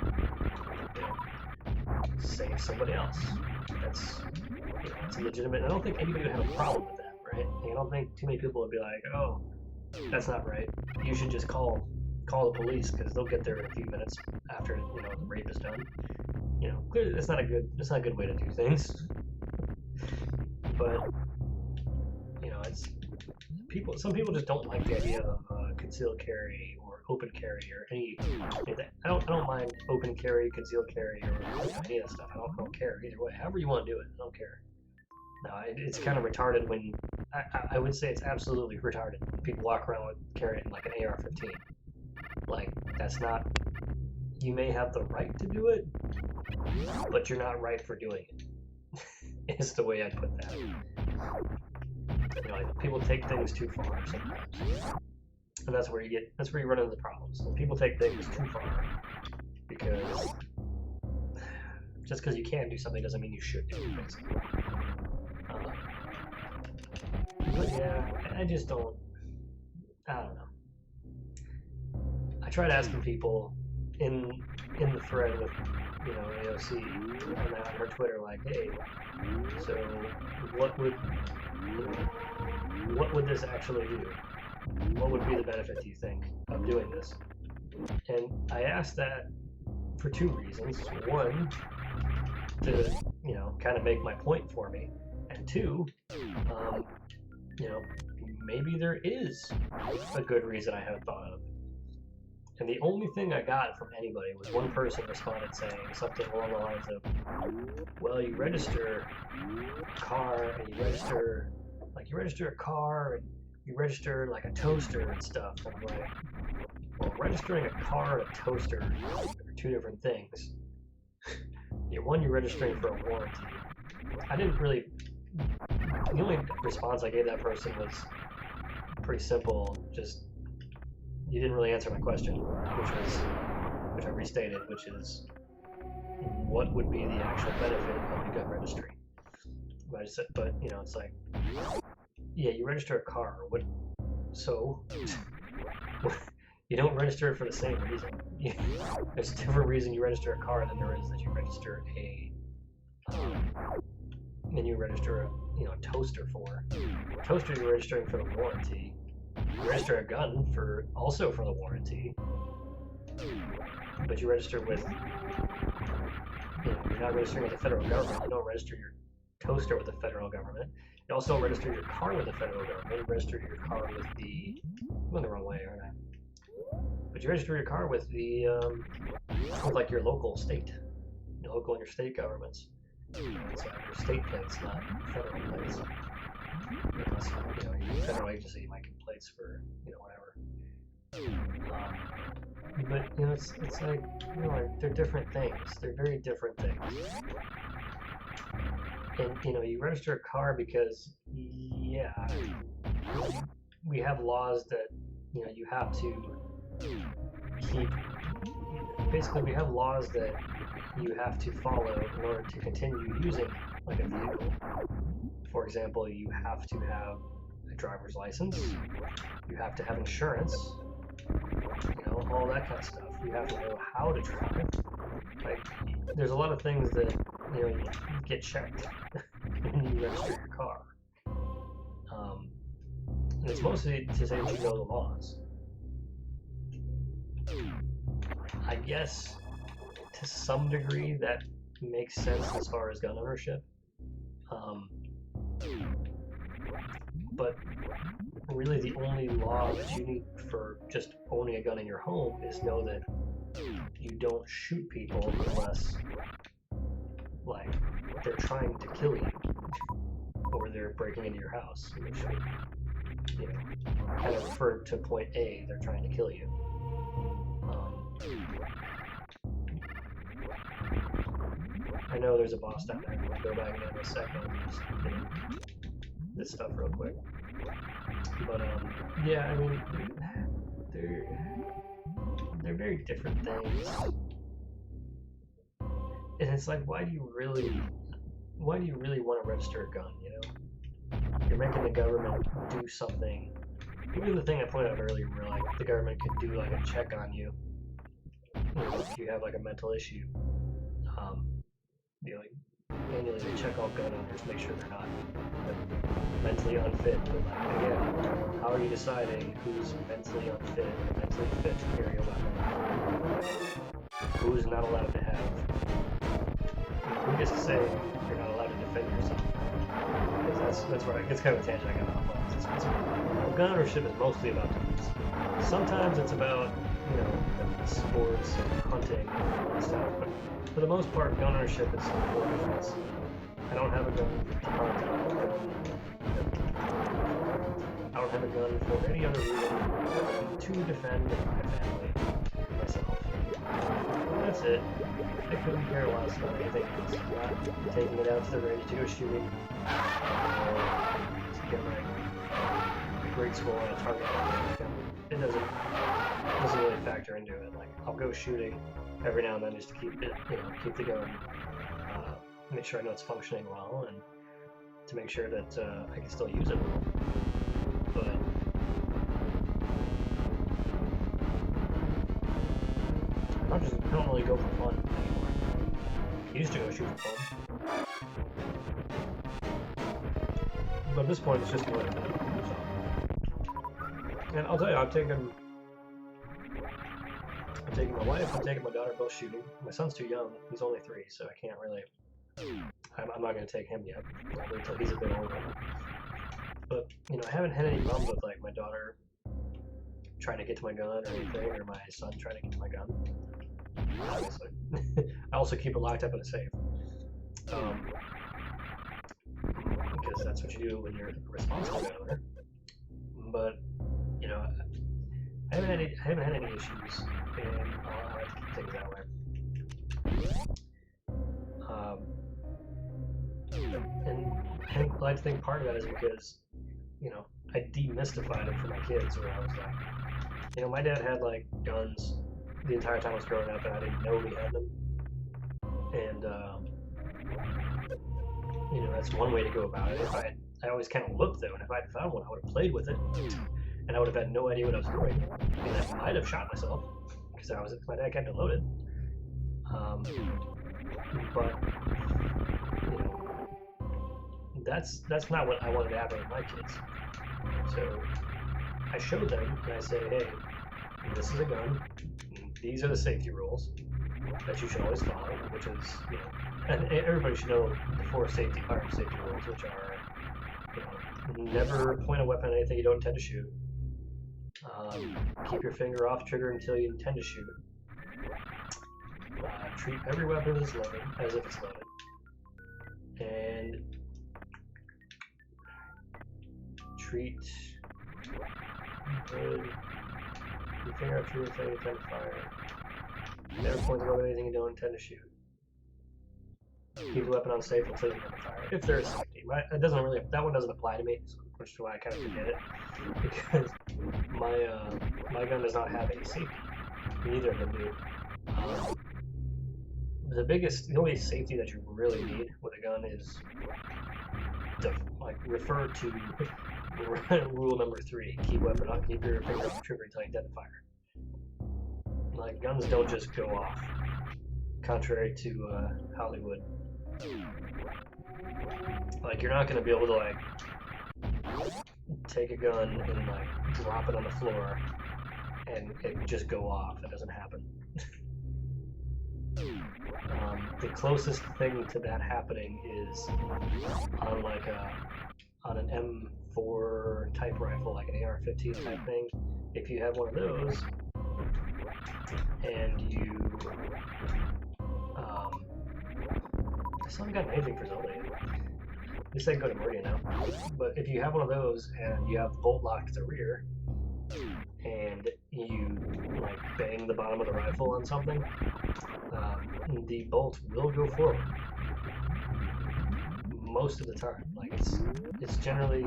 you know, save somebody else. That's, you know, it's legitimate. I don't think anybody would have a problem with that, right? I don't think too many people would be like, oh, that's not right. You should just call the police because they'll get there in a few minutes after, you know, the rape is done. You know, clearly that's not a good way to do things. But, you know, some people just don't like the idea of concealed carry or open carry or any of that. I don't mind open carry, concealed carry, or any of that stuff. I don't care either way. However you want to do it, I don't care. No, it's kind of retarded when I would say it's absolutely retarded. People walk around with carrying like an AR-15. Like, that's not. You may have the right to do it, but you're not right for doing it. Is the way I'd put that. You know, like, people take things too far sometimes, and that's where you run into the problems. When people take things too far, because just because you can do something doesn't mean you should do it, basically. But yeah, I just don't. I don't know. I tried asking people in the thread with, you know, AOC on her Twitter, like, hey, so what would this actually do? What would be the benefit, do you think, of doing this? And I asked that for two reasons. One, to, you know, kind of make my point for me, and two, you know, maybe there is a good reason I haven't thought of. And the only thing I got from anybody was one person responded saying something along the lines of, well, you register a car, and you register a car, and you register like a toaster and stuff. And I'm like, well, registering a car and a toaster are two different things. One, you're registering for a warranty. The only response I gave that person was pretty simple, just, you didn't really answer my question, which I restated, which is, what would be the actual benefit of the gun registry? But you know, it's like, yeah, you register a car. So you don't register it for the same reason. There's a different reason you register a car than there is that you register a toaster for. A toaster you're registering for the warranty. You register a gun also for the warranty, but you register with, you know, you're not registering with the federal government. You don't register your toaster with the federal government. You also don't register your car with the federal government. You register your car with the... I'm going the wrong way, aren't I? But you register your car with the, with like your local state. Your local and your state governments. So your state plates, not federal plates. Unless, your federal agency might get plates for, whatever. But, it's like, they're different things. They're very different things. And, you register a car because, yeah, we have laws that, you have to keep, basically we have laws that you have to follow in order to continue using, like, a vehicle. For example, you have to have a driver's license, you have to have insurance, all that kind of stuff. You have to know how to drive. Like, there's a lot of things that, you get checked when you register your car. And it's mostly to say that you know the laws. I guess, to some degree, that makes sense as far as gun ownership. But really the only law that you need for just owning a gun in your home is know that you don't shoot people unless, like, they're trying to kill you or they're breaking into your house, which, kind of referred to point A, they're trying to kill you. I know there's a boss down there. I'm going to go back in a second and just this stuff real quick. But, yeah, I mean, they're very different things. And it's like, why do you really want to register a gun, You're making the government do something. Even the thing I pointed out earlier where, like, the government could do, like, a check on you. If you have, like, a mental issue. Like, annually they check all gun owners, make sure they're not, like, mentally unfit. But, like, again, how are you deciding who's mentally unfit or mentally fit to carry a weapon? Who's not allowed to have? Who gets to say you're not allowed to defend yourself? Because that's where it's kind of a tangent I got off on. Gun ownership is mostly about defense. Sometimes it's about, sports and hunting and stuff, but for the most part, gun ownership is for defense. I don't have a gun to hunt. I don't have a gun for any other reason than to defend my family and myself. That's it. I couldn't care less about anything else. I'm not taking it out to the range to go shooting. To get my great score on a target. It doesn't really factor into it. Like, I'll go shooting every now and then just to keep it, keep the gun, make sure I know it's functioning well, and to make sure that I can still use it. But I don't really go for fun anymore. I used to go shoot for fun, but at this point it's just what I do. So. And I'll tell you, I'm taking my wife, I'm taking my daughter both shooting. My son's too young, he's only 3, so I can't really, I'm not going to take him yet. I'll wait until he's a bit older. But, I haven't had any problems with, like, my daughter trying to get to my gun or anything, or my son trying to get to my gun. Obviously. I also keep it locked up in a safe. Because that's what you do when you're a responsible gun owner. But, I haven't had any issues, and I like to keep things that way. And I like to think part of that is because, I demystified it for my kids, where I was like, my dad had, like, guns the entire time I was growing up, and I didn't know he had them. And, that's one way to go about it. I always kind of looked, though, and if I had found one, I would have played with it. And I would have had no idea what I was doing. And I might have shot myself, because my dad kept it loaded. But, that's not what I wanted to happen with my kids. So I showed them, and I said, hey, this is a gun. These are the safety rules that you should always follow, which is, and everybody should know the 4 firearm safety rules, which are, Never point a weapon at anything you don't intend to shoot. Keep your finger off trigger until you intend to shoot. Treat every weapon as loaded, as if it's loaded. And treat your finger off trigger until you intend to fire. Never point the weapon at anything you don't intend to shoot. Keep the weapon unsafe until you intend to fire. If there is safety. That one doesn't apply to me, which is why I kind of forget it. Because my gun does not have any safety. Neither of them do. The only safety that you really need with a gun is to refer to rule number 3. Keep your finger off the trigger until you intend to fire. Like, guns don't just go off, contrary to Hollywood. Like, you're not gonna be able to like take a gun and like drop it on the floor and it just go off. It doesn't happen. The closest thing to that happening is on like on an M4 type rifle, like an AR-15 type thing. If you have one of those and you I still haven't gotten anything for Zelda yet. At least I can go to Meridian now. But if you have one of those and you have the bolt locked to the rear and you like bang the bottom of the rifle on something, the bolt will go forward most of the time. Like it's generally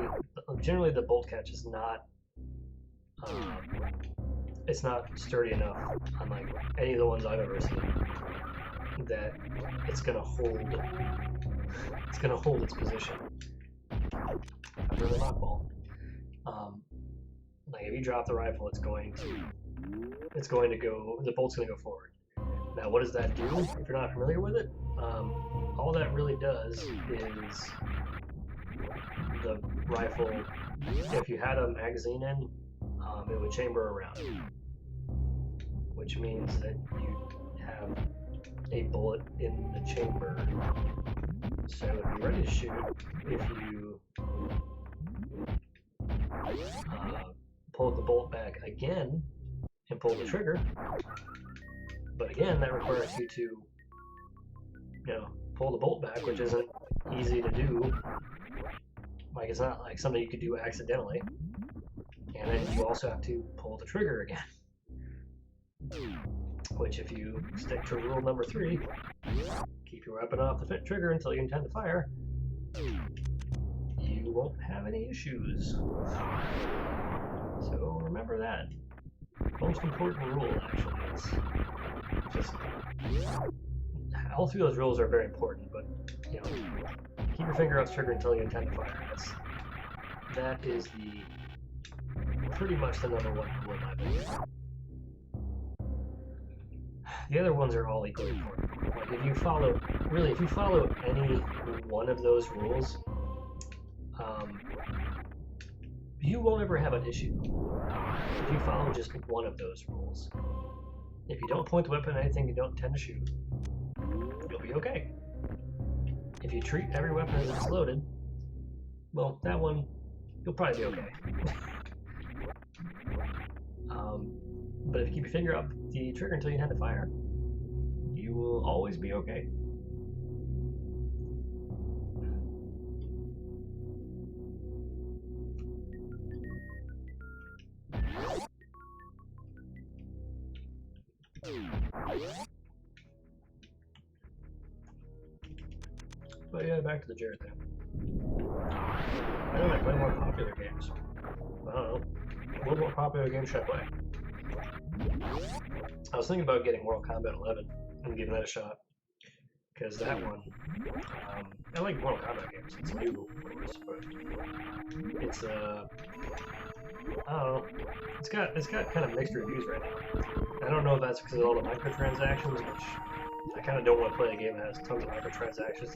the bolt catch is not it's not sturdy enough on like any of the ones I've ever seen that it's gonna hold its position. After the knockball. Like if you drop the rifle, it's going to go, the bolt's going to go forward. Now what does that do if you're not familiar with it? All that really does is the rifle, if you had a magazine in, it would chamber around, which means that you have a bullet in the chamber. So if you're ready to shoot, if you pull the bolt back again and pull the trigger, but again that requires you to, pull the bolt back, which isn't easy to do. Like it's not like something you could do accidentally. And then you also have to pull the trigger again. Which, if you stick to rule number 3, keep your weapon off the trigger until you intend to fire, you won't have any issues. So remember that. Most important rule, actually. It's just all 3 of those rules are very important, but keep your finger off the trigger until you intend to fire. That is pretty much the number 1 rule in my opinion. The other ones are all equally important. Like if you follow any one of those rules, you won't ever have an issue. If you follow just one of those rules. If you don't point the weapon at anything you don't intend to shoot, you'll be okay. If you treat every weapon as it's loaded, well, that one, you'll probably be okay. But if you keep your finger up the trigger until you intend to fire, you will always be okay. But yeah, back to the Jared thing. I know I play more popular games. I don't know. What more popular games should I play? I was thinking about getting Mortal Kombat 11 and giving that a shot. Because that one, I like Mortal Kombat games. It's new, of course, but it's I don't know. It's got kind of mixed reviews right now. I don't know if that's because of all the microtransactions, which I kind of don't want to play a game that has tons of microtransactions.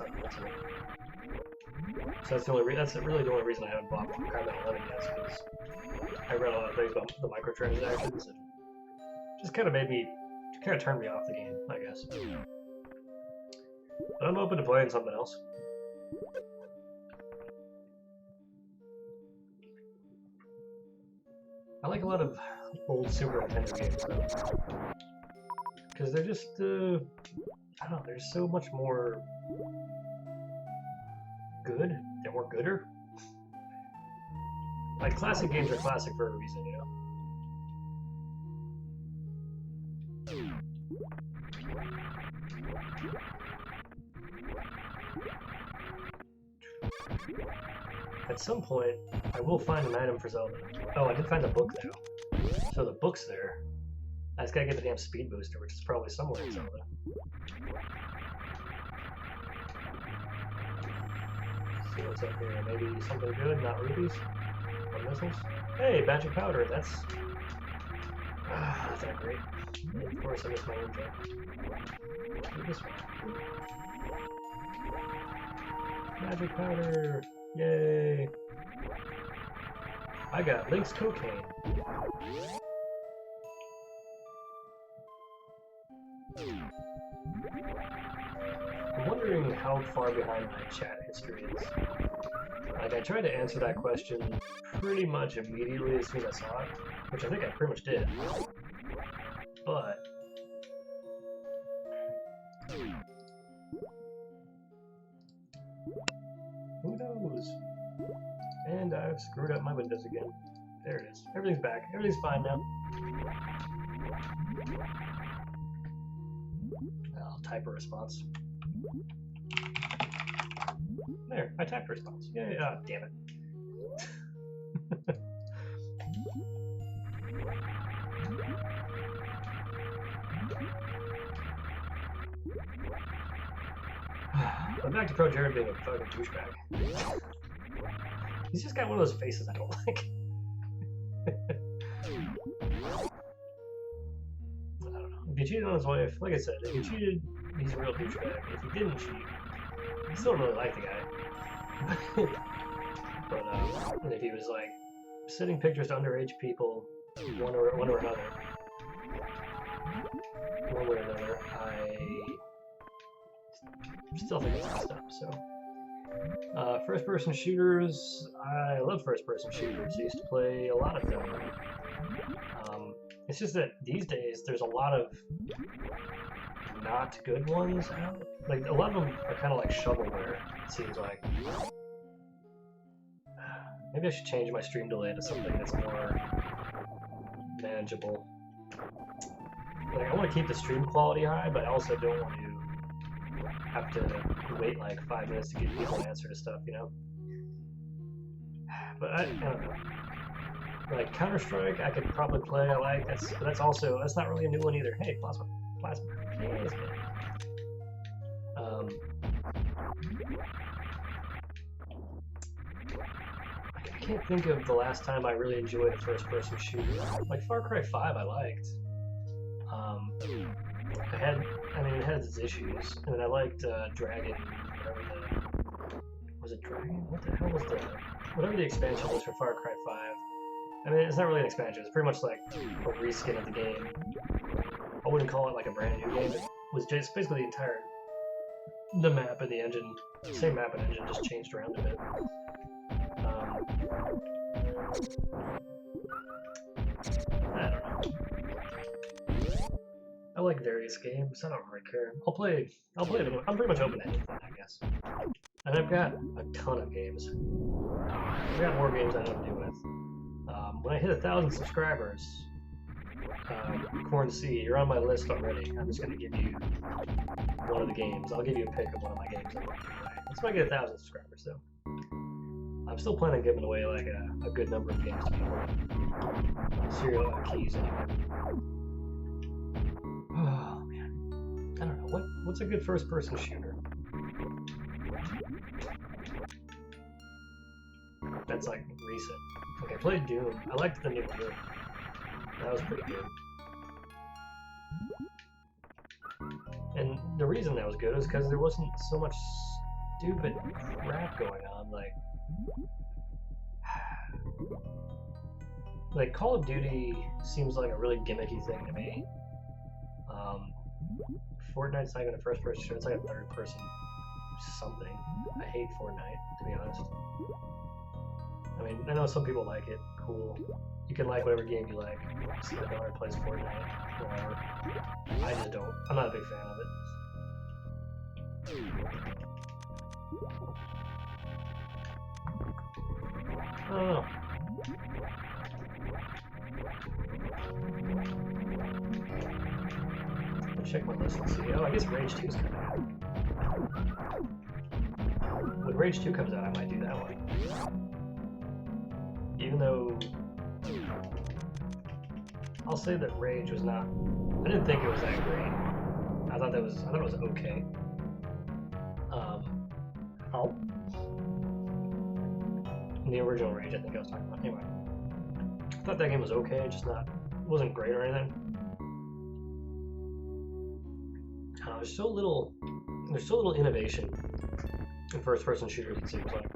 So that's really the only reason I haven't bought Mortal Kombat 11 yet, is because I read a lot of things about the microtransactions and just kind of turned me off the game, I guess. But I'm open to playing something else. I like a lot of old Super Nintendo games though, because they're just I don't know, they're so much more good. They're more gooder. Like classic games are classic for a reason, you know. At some point, I will find an item for Zelda. Oh, I did find the book though. So the book's there. I just gotta get the damn speed booster, which is probably somewhere in Zelda. See what's up here. Maybe something good, not rubies or missiles. Hey, magic powder. That's not great. And of course, I missed my own jump. This one. Magic powder. Yay! I got Link's cocaine. I'm wondering how far behind my chat history is. Like, I tried to answer that question pretty much immediately as soon as I saw it, which I think I pretty much did. But who knows? And I've screwed up my windows again. There it is. Everything's back. Everything's fine now. I'll type a response. There, I typed a response. Yay, oh, damn it. But back to Pro Jared being a fucking douchebag. He's just got one of those faces I don't like. I don't know. If he cheated on his wife, like I said, if he cheated, he's a real douchebag. If he didn't cheat, I still don't really like the guy. But and if he was like sending pictures to underage people, one or another, one way or another, I still think it's messed up. So, first-person shooters. I love first-person shooters. I used to play a lot of them. It's just that these days there's a lot of not good ones out. Like, a lot of them are kind of like shovelware, it seems like. Maybe I should change my stream delay to something that's more manageable. Like, I want to keep the stream quality high, but I also don't want to have to wait like 5 minutes to give people an answer to stuff, you know? But I don't know. Like, Counter-Strike, I could probably play, I like. That's not really a new one either. Hey, Plasma. Yes, man. I can't think of the last time I really enjoyed a first-person shooter. Like, Far Cry 5 I liked. It had its issues, and then I liked Dragon, was it Dragon? What the hell was whatever the expansion was for Far Cry 5. I mean, it's not really an expansion, it's pretty much like a reskin of the game. I wouldn't call it like a brand new game, it was just basically the map and the engine, same map and engine, just changed around a bit. I don't know. I like various games. I don't really care. I'll play I'm pretty much open to anything, I guess. And I've got a ton of games. I've got more games I know what to do with. When I hit 1,000 subscribers, Corn C, you're on my list already. I'm just gonna give you one of the games. I'll give you a pick of one of my games. Let's make it 1,000 subscribers though. I'm still planning on giving away like a good number of games to people. Serial keys anyway. Oh man, I don't know what's a good first-person shooter. That's like recent. Okay, I played Doom. I liked the new Doom. That was pretty good. And the reason that was good was because there wasn't so much stupid crap going on. Like Call of Duty seems like a really gimmicky thing to me. Fortnite's not even a first-person shooter, it's like a third-person something. I hate Fortnite, to be honest. I mean, I know some people like it. Cool. You can like whatever game you like. See, my daughter plays Fortnite, whatever. I just don't. I'm not a big fan of it. I don't know. I'll check my list and see. Oh, I guess Rage 2's coming out. When Rage 2 comes out, I might do that one. Even though I'll say that Rage was not. I didn't think it was that great. I thought it was okay. The original Rage, I think I was talking about. Anyway, I thought that game was okay, just not. It wasn't great or anything. There's so little innovation in first-person shooters. It seems like.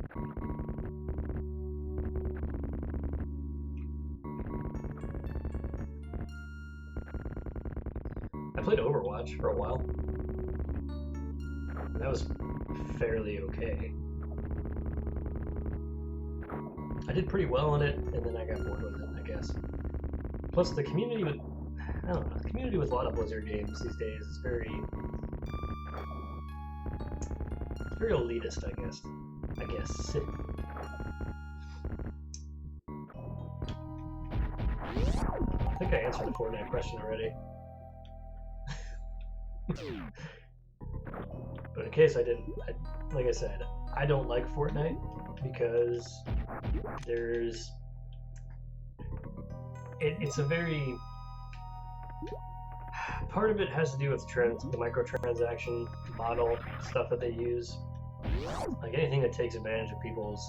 I played Overwatch for a while. That was fairly okay. I did pretty well on it, and then I got bored with it, I guess. Plus, the community with, I don't know, the community with a lot of Blizzard games these days is very elitist, I guess. I think I answered the Fortnite question already. But in case I didn't, like I said, I don't like Fortnite because it's a very, part of it has to do with the microtransaction model stuff that they use. Like anything that takes advantage of people's,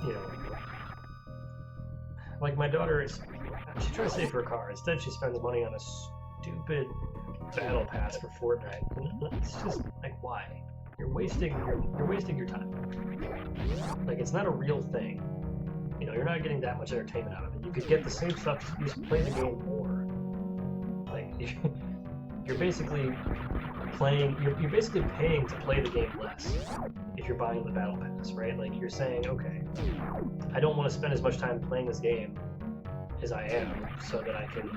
you know, like my daughter she tries to save for a car. Instead, she spends money on a stupid battle pass for Fortnite. It's just like, why? You're wasting your time. Like, it's not a real thing. You know, you're not getting that much entertainment out of it. You could get the same stuff, just play the game more. Like, you're basically playing. You're basically paying to play the game less if you're buying the battle pass, right? Like, you're saying, okay, I don't want to spend as much time playing this game as I am, so that I can,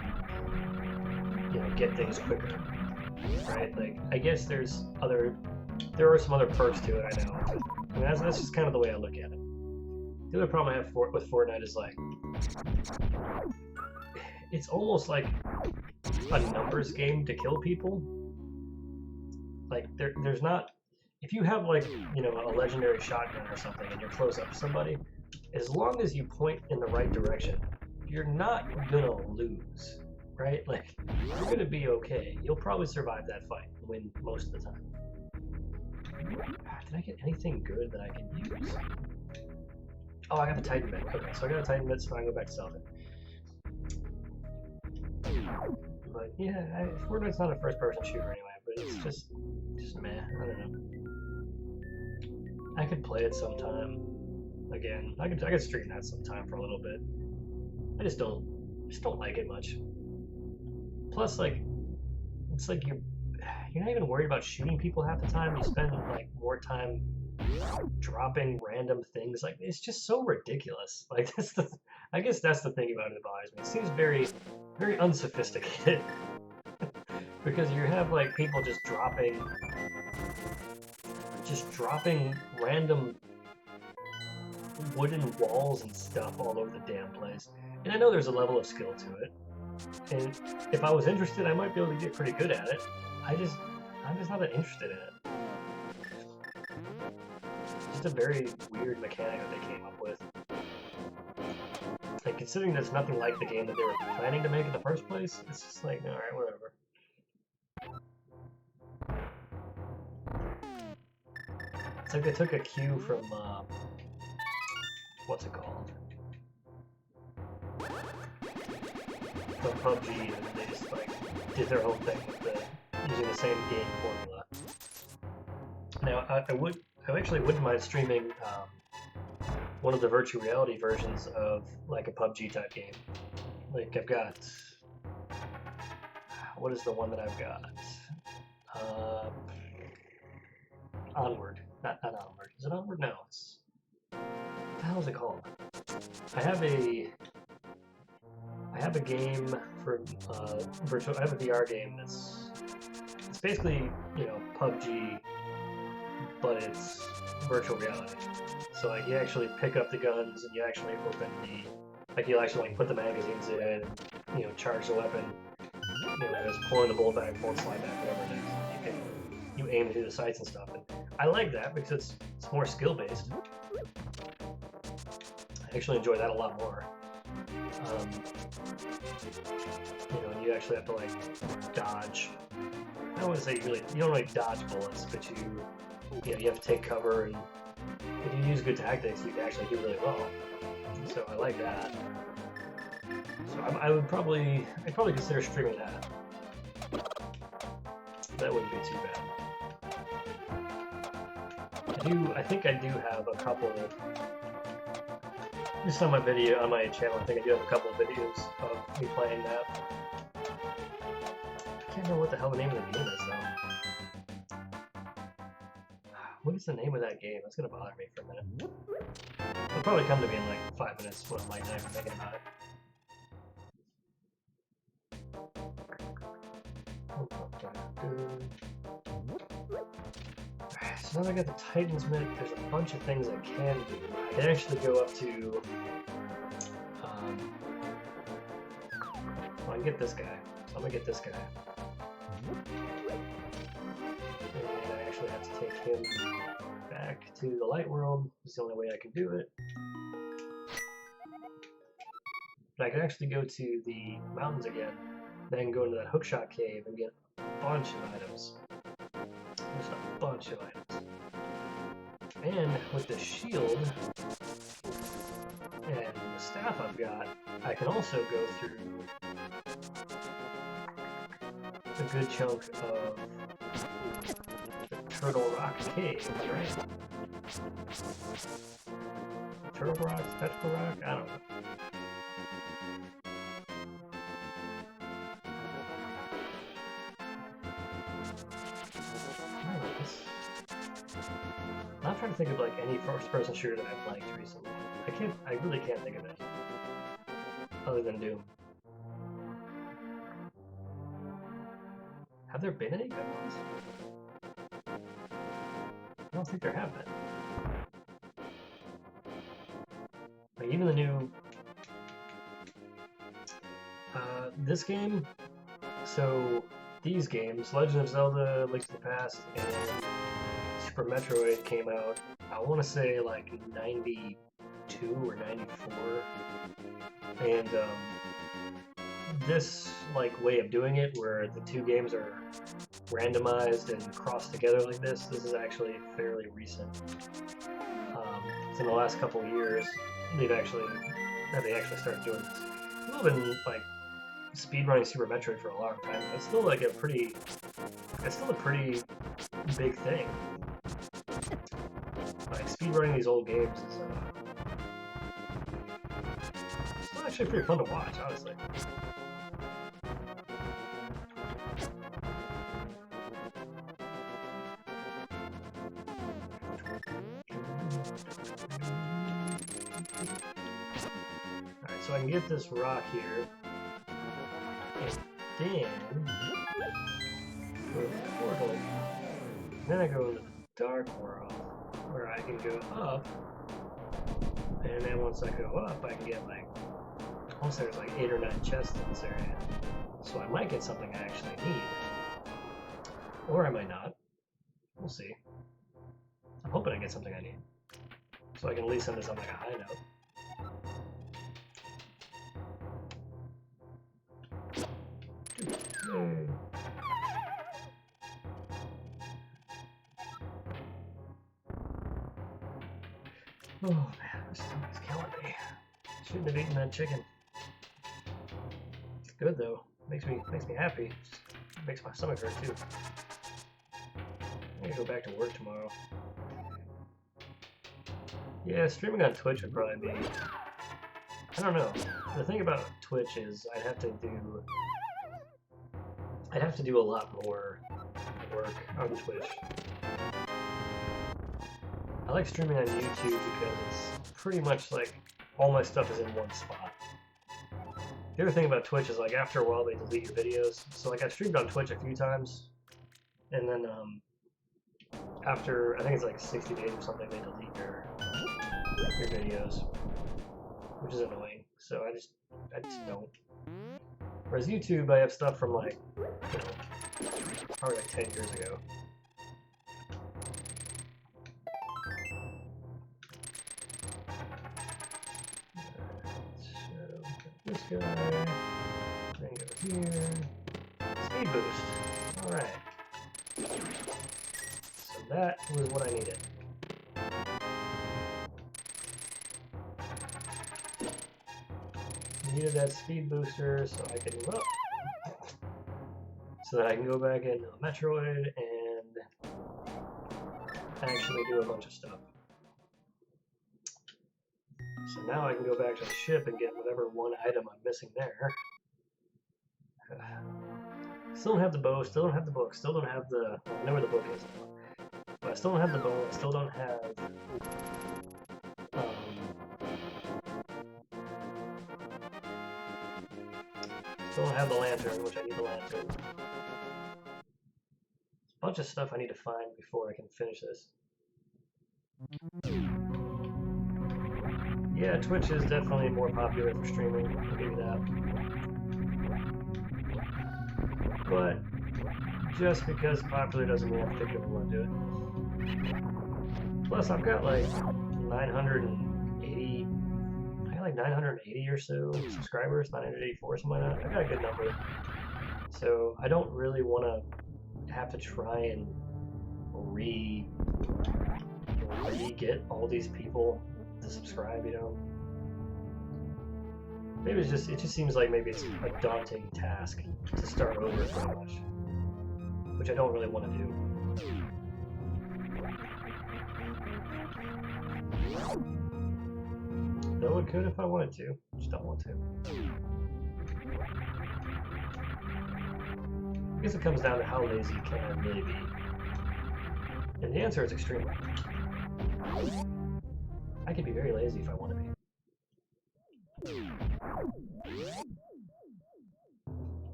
you know, get things quicker, right? Like, I guess there are some other perks to it, I know, but I mean, that's just kind of the way I look at it. The other problem I have with Fortnite is, like, it's almost like a numbers game to kill people. Like, there's not, if you have, like, you know, a legendary shotgun or something and you're close up to somebody, as long as you point in the right direction, you're not gonna lose, right? Like, you're gonna be okay. You'll probably survive that fight and win most of the time. Did I get anything good that I can use? Oh, I got the Titan bit. Okay, so I got a Titan bit, so I can go back to Zelda. But yeah, Fortnite's not a first-person shooter anyway, but it's just meh. I don't know. I could play it sometime. Again, I could stream that sometime for a little bit. I just don't like it much. Plus, like, it's like you're not even worried about shooting people half the time. You spend like more time dropping random things. Like, it's just so ridiculous. Like, I guess that's the thing about it that bothers me. It seems very, very unsophisticated. Because you have like people just dropping random wooden walls and stuff all over the damn place. And I know there's a level of skill to it. And if I was interested, I might be able to get pretty good at it. I'm just not that interested in it. It's just a very weird mechanic that they came up with. Like, considering there's nothing like the game that they were planning to make in the first place, it's just like, alright, whatever. It's like they took a cue from, what's it called? From PUBG, and they just, like, did their own thing with using the same game formula. Now, I actually wouldn't mind streaming one of the virtual reality versions of like a PUBG type game. Like, I've got, what is the one that I've got? Onward. Not Onward. Is it Onward? No, it's hell is it called? I have a game for virtual. I have a VR game it's basically, you know, PUBG, but it's virtual reality. So like you actually pick up the guns and you actually open the, like you actually like put the magazines in, and, you know, charge the weapon. You know, just pulling the bolt back, pulling slide back, whatever it is. You aim through the sights and stuff. And I like that because it's more skill based. I actually enjoy that a lot more. You know, you actually have to like dodge. I wouldn't say you don't really dodge bullets, but you know, you have to take cover, and if you use good tactics, you can actually do really well. So I like that. So I'd probably consider streaming that. That wouldn't be too bad. I think I do have a couple. Just on my channel, I think I do have a couple of videos of me playing that. I can't remember what the hell the name of the game is though. What is the name of that game? That's gonna bother me for a minute. It'll probably come to me in like 5 minutes when I'm like not even thinking about it. So now that I got the Titan's Mitt, there's a bunch of things I can do. I can actually go up to... well, I can get this guy. So I'm gonna get this guy. And I actually have to take him back to the light world. It's the only way I can do it. But I can actually go to the mountains again, then go into that hookshot cave and get a bunch of items. Just a bunch of items. And with the shield and the staff I've got, I can also go through a good chunk of the Turtle Rock Cave, right? Turtle Rock? Petrical Rock? I don't know. I'm trying to think of like any first-person shooter that I've liked recently. I really can't think of any. Other than Doom. Have there been any good ones? I don't think there have been. Like even the new... this game, so these games, Legend of Zelda, Link to the Past, and Super Metroid came out, I want to say like 92 or 94, and this like way of doing it where the two games are randomized and crossed together like this is actually fairly recent. It's in the last couple of years they actually started doing this. I've been like speedrunning Super Metroid for a long time. It's still like a pretty big thing. Like speedrunning these old games is still actually pretty fun to watch, honestly. Alright, so I can get this rock here. And then go to the portal. Then I go into the dark world where I can go up. And then once I go up, I can get like, almost there's like 8 or 9 chests in this area. So I might get something I actually need. Or I might not. We'll see. I'm hoping I get something I need. So I can at least end this on like a high note. Oh man, this stomach's killing me. Shouldn't have eaten that chicken. It's good though. Makes me happy. Just makes my stomach hurt too. I'm gonna go back to work tomorrow. Yeah, streaming on Twitch would probably be... I don't know. The thing about Twitch is I'd have to do a lot more work on Twitch. I like streaming on YouTube because it's pretty much like all my stuff is in one spot. The other thing about Twitch is like after a while they delete your videos. So like I streamed on Twitch a few times, and then after I think it's like 60 days or something, they delete your videos, which is annoying. So I just don't. Whereas YouTube, I have stuff from like, you know, probably like 10 years ago. This guy, then go here, speed boost, alright. So that was what I needed. Needed that speed booster so I can move up. So that I can go back into Metroid and actually do a bunch of stuff. So now I can go back to the ship and get whatever one item I'm missing there. Still don't have the bow, still don't have the book, still don't have the... I know where the book is. But I still don't have the bow, I still don't have... still don't have the lantern, which I need the lantern. There's a bunch of stuff I need to find before I can finish this. Yeah, Twitch is definitely more popular for streaming, I'll give you that. But just because popular doesn't mean I particularly want to do it. Plus, I've got like 980 or so subscribers, 984, something like that. I got a good number. So I don't really want to have to try and re-get all these people to subscribe, you know. Maybe it just seems like maybe it's a daunting task to start over pretty much, which I don't really want to do. Though it could if I wanted to, just don't want to. I guess it comes down to how lazy can I really be, and the answer is extremely. I can be very lazy if I want to be.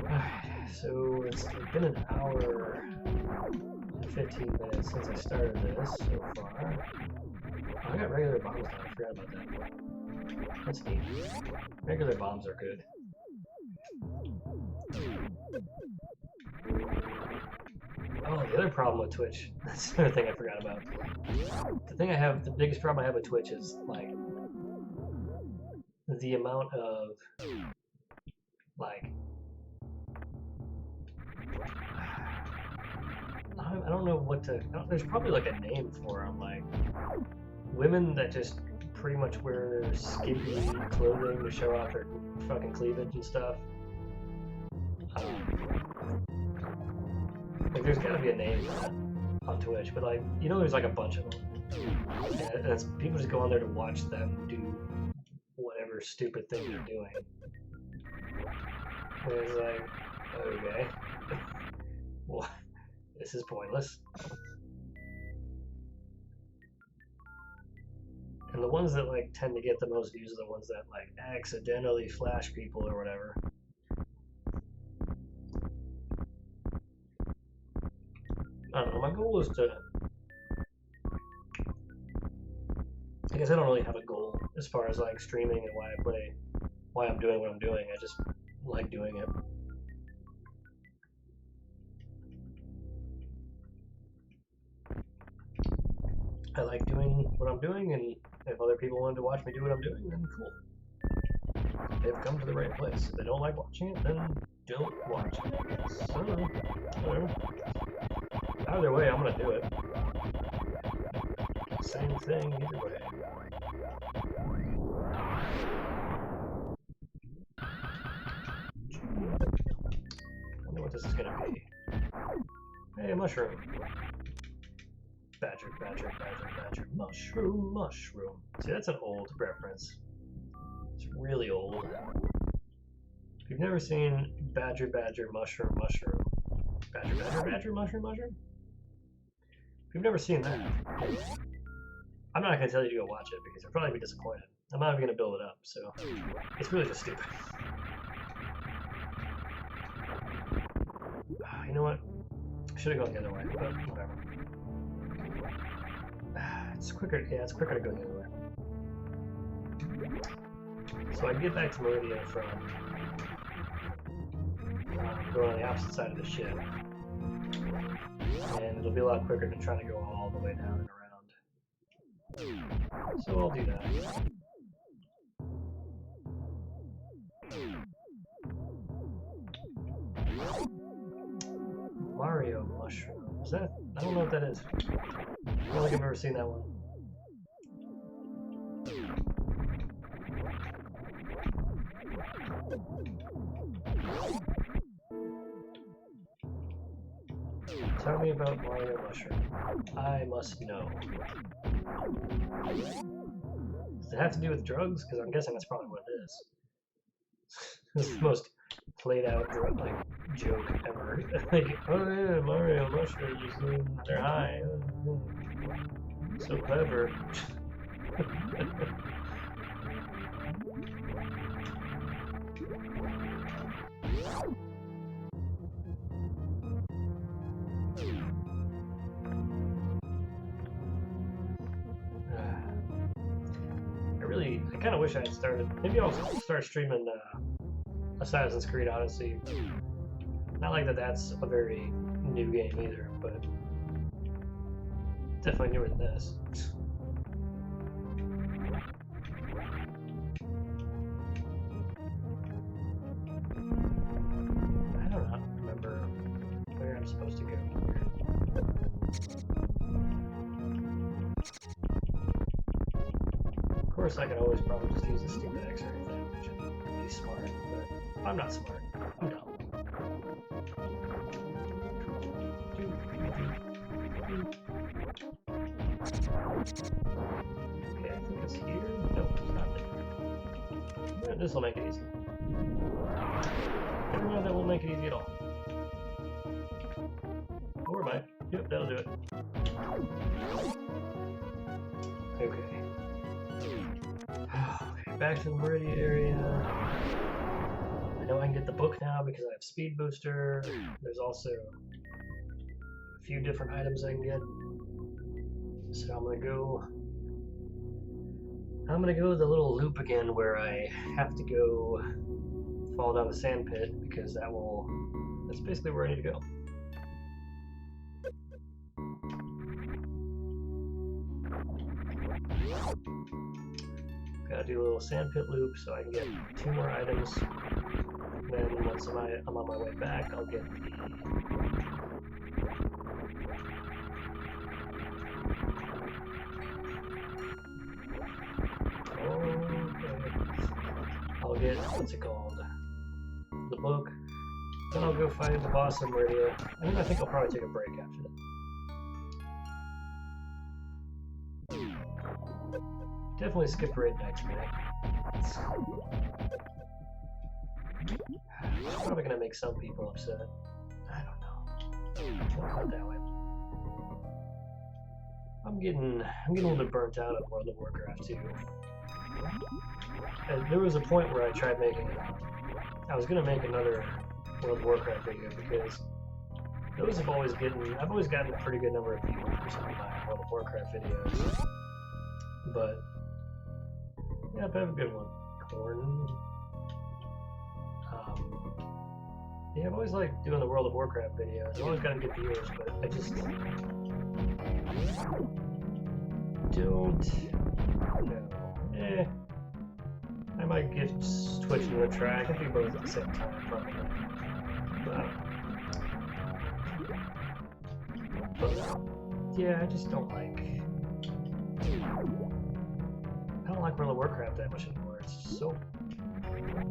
Alright, so it's been an hour and 15 minutes since I started this so far. Oh, I got regular bombs now, I forgot about that. That's neat. Regular bombs are good. Oh, the other problem with Twitch, that's the other thing I forgot about. The biggest problem I have with Twitch is, like, the amount of, like, I don't know what to, there's probably like a name for them, like, women that just pretty much wear skimpy clothing to show off their fucking cleavage and stuff. Like, there's gotta be a name for that on Twitch, but like, you know, there's like a bunch of them. And it's, people just go on there to watch them do whatever stupid thing they're doing. And it's like, okay. Well, this is pointless. And the ones that like tend to get the most views are the ones that like accidentally flash people or whatever. I don't know, my goal is to... I guess I don't really have a goal as far as like streaming and why I play, why I'm doing what I'm doing. I just like doing it. I like doing what I'm doing, and if other people wanted to watch me do what I'm doing, then cool. They've come to the right place. If they don't like watching it, then don't watch it. So, whatever. Either way, I'm gonna do it. Same thing either way. I wonder what this is gonna be. Hey, mushroom. Badger, badger, badger, badger. Mushroom, mushroom. See, that's an old reference. It's really old. If you've never seen badger, badger, mushroom, mushroom. Badger, badger, badger, mushroom, mushroom? If you've never seen that, I'm not gonna tell you to go watch it because you'll probably be disappointed. I'm not even gonna build it up, so it's really just stupid. You know what? Should have gone the other way, but whatever. It's quicker. Yeah, it's quicker to go the other way. So I can get back to Meridia from going on the opposite side of the ship, and it'll be a lot quicker than trying to go all the way down and around. So I'll do that. Mario mushroom. Is that? I don't know what that is. I don't think I've ever seen that one. Tell me about Mario mushroom. I must know. Does it have to do with drugs? Because I'm guessing that's probably what it is. This is the most played out like joke ever. Like, oh yeah, Mario mushrooms, they're high. So clever. I kind of wish I had started. Maybe I'll start streaming Assassin's Creed Odyssey. Not like that's a very new game either, but definitely newer than this. I don't remember where I'm supposed to go. Of course, I could always probably just use a stupid X-ray thing, which would be smart, but I'm not smart. I'm dumb. Okay, I think it's here. Nope, it's not there. Yeah, this will make it easy. Never mind, that won't make it easy at all. Or am I? Yep, that'll do it. Okay. Back to the Meridia area. I know I can get the book now because I have Speed Booster. There's also a few different items I can get. So I'm gonna go the little loop again where I have to go fall down the sand pit because that's basically where I need to go. Gotta do a little sandpit loop so I can get 2 more items. Then once I'm on my way back, I'll get I'll get, what's it called? The book. Then I'll go find the boss in Meridia. And then I think I'll probably take a break after that. Definitely skip raid night tonight. It's probably gonna make some people upset. I don't know. Not that way. I'm getting a little bit burnt out on World of Warcraft too. And there was a point where I tried making I was gonna make another World of Warcraft video because those I've always gotten a pretty good number of people for some of my World of Warcraft videos. But yeah, I have a good one. Corn. Yeah, I've always liked doing the World of Warcraft videos. I've always gotten good viewers, but I just don't know. I might give Twitch another try. I can do both at the same time, probably. But yeah, I just don't like. I don't like World of Warcraft that much anymore. It's so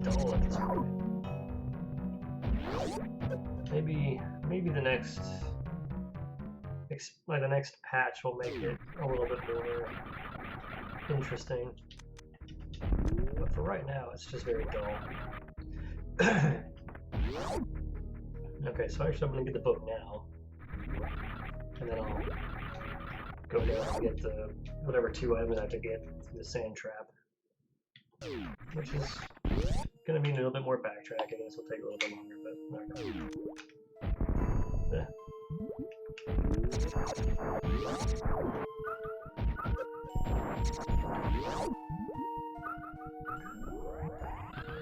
dull at this point. Maybe the next patch will make it a little bit more interesting. But for right now, it's just very dull. Okay, so actually I'm gonna get the book now, and then I'll go down and get the whatever 2 items I have to get through the sand trap, which is gonna mean a little bit more backtracking. This will take a little bit longer, but not really. Yeah.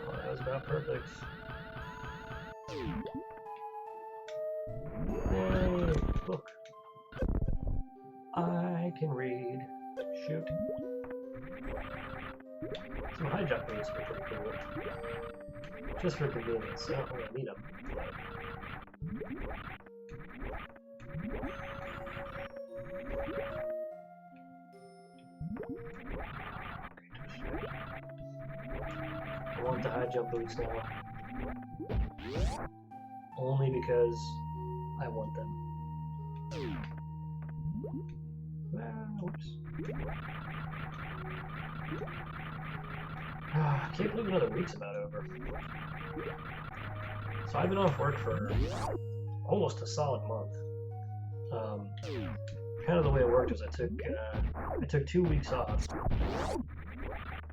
Oh, that was about perfect. Yay! Look, I can read. Shoot. Some high jump boots are pretty cool. Just for convenience, I don't really need them. I want the high jump boots now. Only because I want them. Oops. I can't believe another week's about over. So I've been off work for almost a solid month. Kind of the way it worked was I took 2 weeks off,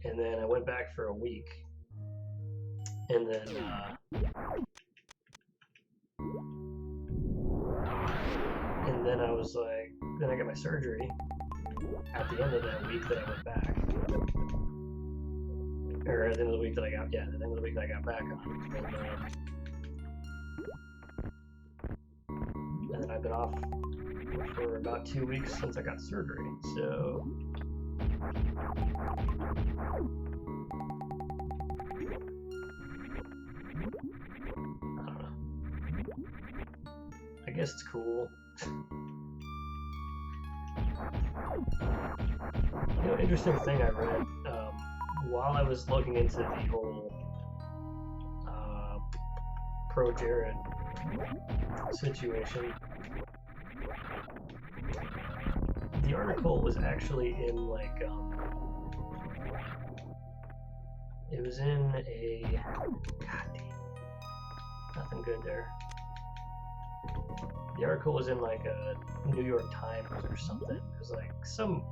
and then I went back for a week, and then I was like, then I got my surgery at the end of that week that I went back. Or at the end of the week that I got, at the end of the week that I got back on. And then I've been off for about 2 weeks since I got surgery, so... I don't know. I guess it's cool. You know, interesting thing I read, while I was looking into the whole Pro Jared situation, the article was actually in like it was in a god damn, nothing good there. The article was in like a New York Times or something. It was like some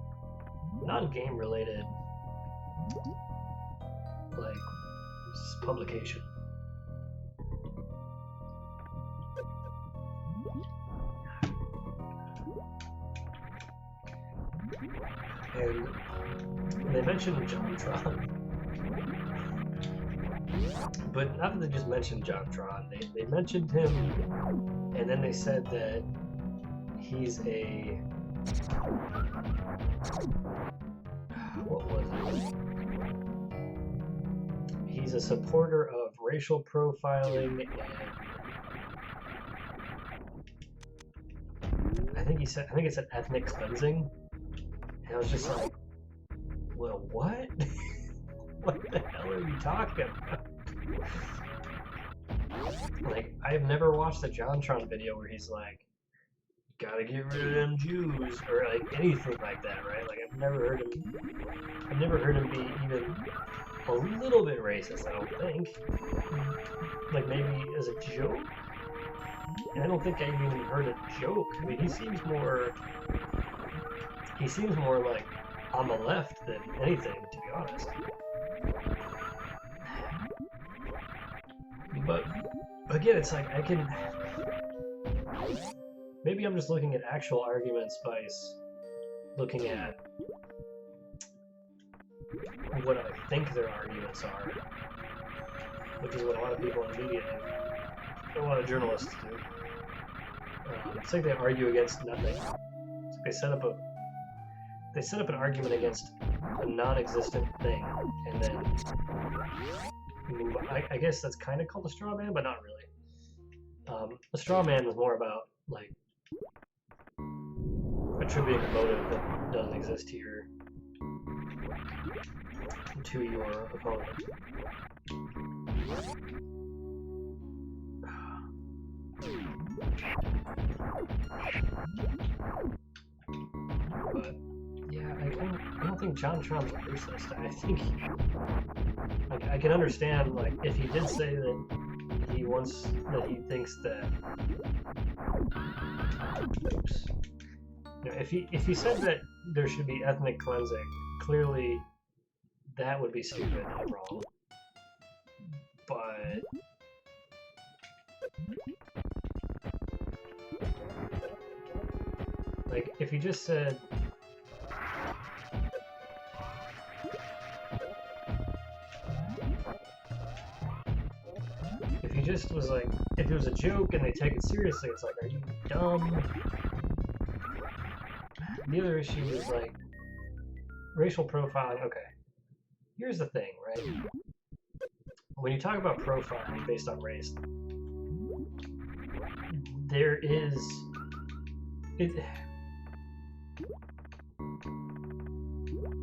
non-game related like publication. And they mentioned JonTron. But not that they just mentioned JonTron, they mentioned him, and then they said that he's a... what was it? He's a supporter of racial profiling, and I think it said ethnic cleansing. And I was just like, well, what? What the hell are you talking about? Like, I've never watched a JonTron video where he's like, gotta get rid of them Jews, or like anything like that, right? Like, I've never heard him be even a little bit racist, I don't think. Like, maybe as a joke? And I don't think I even heard a joke. I mean, he seems more like on the left than anything, to be honest. But again, it's like maybe I'm just looking at actual arguments by looking at what I think their arguments are, which is what a lot of people in the media do, a lot of journalists do. It's like they argue against nothing. It's like they set up an argument against a non-existent thing, and then move on. I guess that's kind of called a straw man, but not really. A straw man is more about like attributing a motive that doesn't exist here to your opponent. But yeah, I don't think JonTron's a racist. I think I can understand, like, if he did say that he thinks that You know, if he said that there should be ethnic cleansing, clearly that would be stupid and wrong. But like, if he just said, if he just was like, if it was a joke and they take it seriously, it's like, are you dumb? The other issue is like racial profiling. Okay, here's the thing, right? When you talk about profiling based on race, there is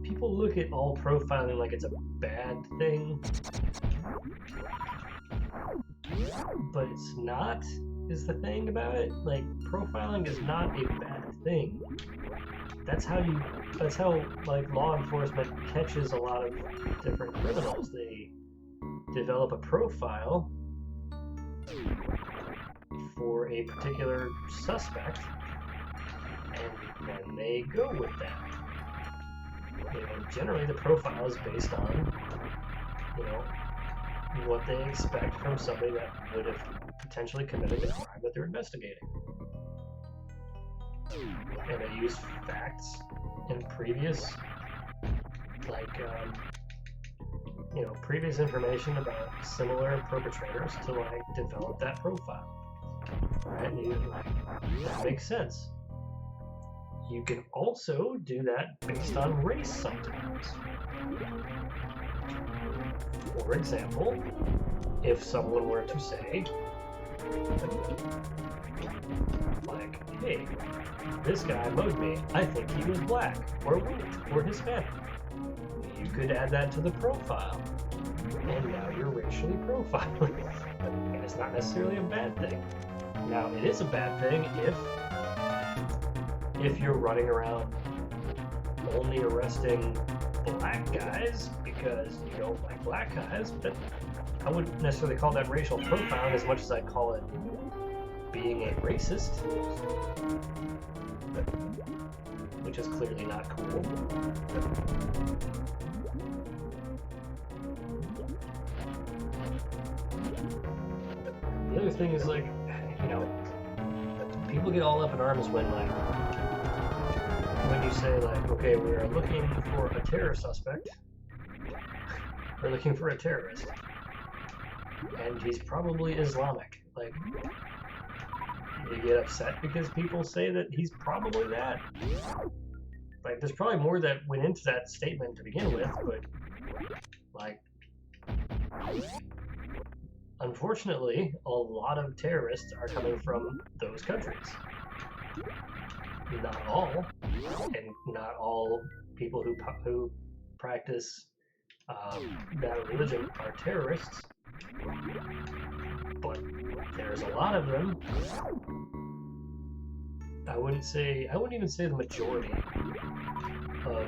people look at all profiling like it's a bad thing, but it's not, is the thing about it. Like, profiling is not a bad thing. That's how like law enforcement catches a lot of different criminals. They develop a profile for a particular suspect, and then they go with that. You know, generally the profile is based on, you know, what they expect from somebody that would have potentially committed the crime that they're investigating. And they use facts and previous, like, you know, previous information about similar perpetrators to, like, develop that profile. Right? And that makes sense. You can also do that based on race sometimes. For example, if someone were to say, like, hey, this guy mugged me, I think he was black, or white, or Hispanic. You could add that to the profile, and now you're racially profiling. And it's not necessarily a bad thing. Now, it is a bad thing if you're running around only arresting black guys because you don't like black guys, but I wouldn't necessarily call that racial profiling as much as I'd call it being a racist, which is clearly not cool. The other thing is, like, you know, people get all up in arms when, like, when you say, like, okay, we are looking for a terror suspect, we're looking for a terrorist, and he's probably Islamic. Like, you get upset because people say that he's probably that. Like, there's probably more that went into that statement to begin with, but, like, unfortunately, a lot of terrorists are coming from those countries. Not all, and not all people who practice that religion are terrorists, but there's a lot of them. I wouldn't even say the majority of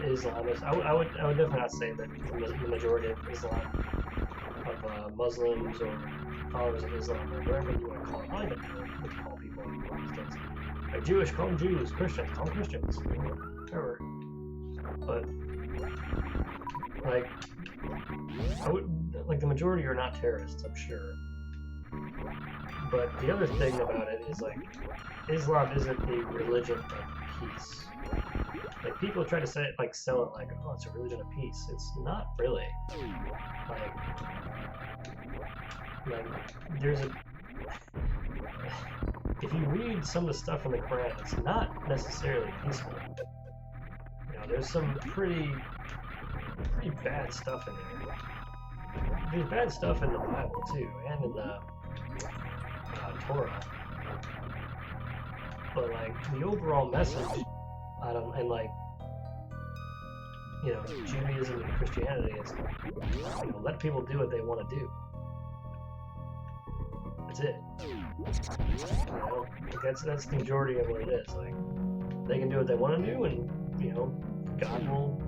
Islamists. I would definitely not say that the majority of Islam, of Muslims or followers of Islam, or whatever you want to call it. I don't even know what to call people in these days. Like, Jewish, call them Jews. Christians, call them Christians. Whatever. But, like, the majority are not terrorists, I'm sure. But the other thing about it is, like, Islam isn't a religion of peace. Like, people try to say it, like, sell it like, oh, it's a religion of peace. It's not really. Like there's a... If you read some of the stuff in the Quran, it's not necessarily peaceful. You know, there's some pretty bad stuff in there. There's bad stuff in the Bible, too, and in the Torah. But, like, the overall message, and, like, you know, Judaism and Christianity is, you know, let people do what they want to do. That's it. You know, that's the majority of what it is. Like, they can do what they want to do, and, you know, God will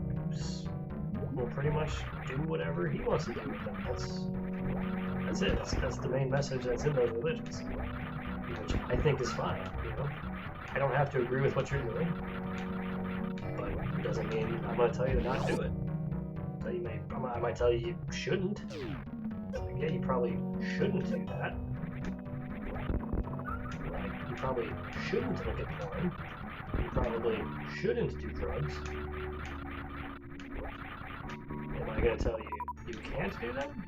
pretty much do whatever He wants to do with them. That's it. That's the main message that's in those religions, which I think is fine. You know, I don't have to agree with what you're doing, but it doesn't mean I'm going to tell you to not do it. So I might tell you you shouldn't. Like, yeah, you probably shouldn't do that. Like, you probably shouldn't look at porn. You probably shouldn't do drugs. Am I going to tell you you can't do them?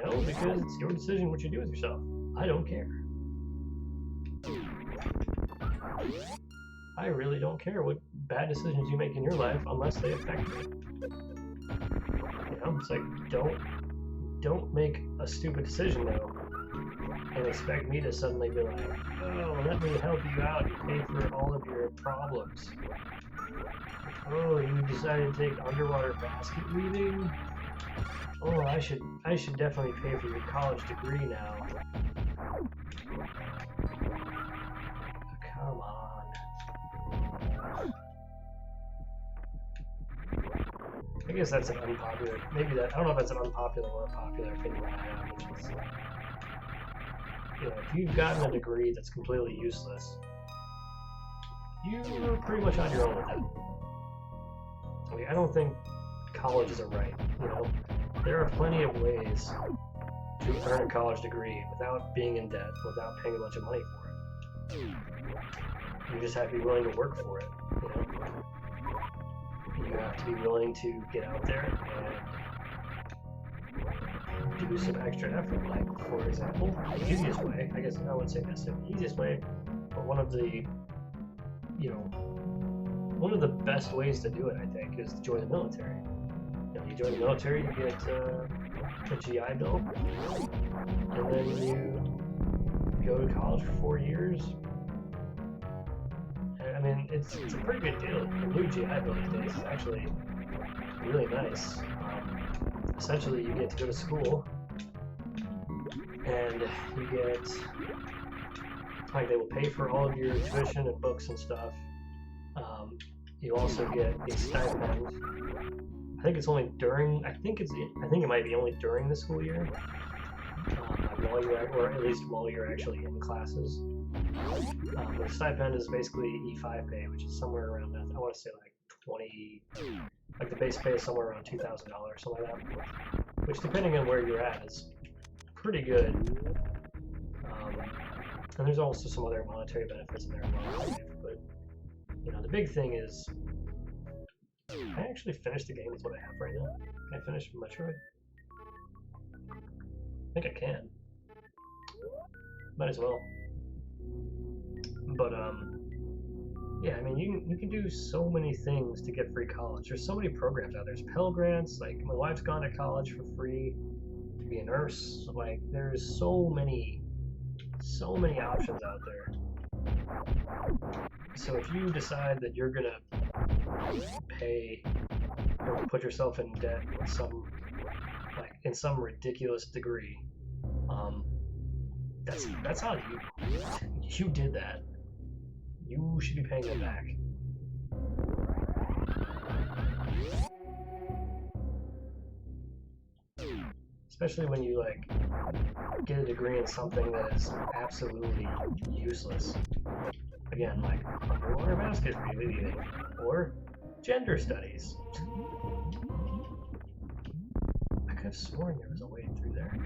No, because it's your decision what you do with yourself. I don't care. I really don't care what bad decisions you make in your life unless they affect me. You know, it's like, don't make a stupid decision though and expect me to suddenly be like, oh, let me help you out and pay for all of your problems. Oh, you decided to take underwater basket weaving? Oh, I should definitely pay for your college degree now. Come on. I guess that's an unpopular, maybe that, I don't know if that's an unpopular or a popular opinion I have, which is, you know, if you've gotten a degree that's completely useless, you're pretty much on your own with that. I mean, I don't think college is a right, you know? There are plenty of ways to earn a college degree without being in debt, without paying a bunch of money for it. You just have to be willing to work for it, you know? You have to be willing to get out there and do some extra effort. Like, for example, the easiest way, I guess I wouldn't say necessarily the easiest way, but one of the, you know, one of the best ways to do it, I think, is to join the military. You know, you join the military, you get a GI Bill, and then you go to college for 4 years. I mean, it's a pretty good deal. The new GI Bill these days is actually really nice. Essentially, you get to go to school, and you get, like, they will pay for all of your tuition and books and stuff. You also get a stipend. I think it's only during, I think it might be only during the school year, while you're or at least while you're actually in classes. The stipend is basically E5 pay, which is somewhere around, I want to say like 20, like the base pay is somewhere around $2,000, something like that, which depending on where you're at is pretty good. And there's also some other monetary benefits in there as well. But, you know, the big thing is, can I actually finish the game with what I have right now? Can I finish Metroid? I think I can. Might as well. But, yeah, I mean, you can do so many things to get free college. There's so many programs out there. There's Pell Grants, like, my wife's gone to college for free to be a nurse. Like, there's so many options out there. So if you decide that you're gonna pay or put yourself in debt with some, like, in some ridiculous degree, that's on you. You did that. You should be paying them back. Especially when you, like, get a degree in something that is absolutely useless. Again, like underwater basket weaving or gender studies. I could have sworn there was a way through there.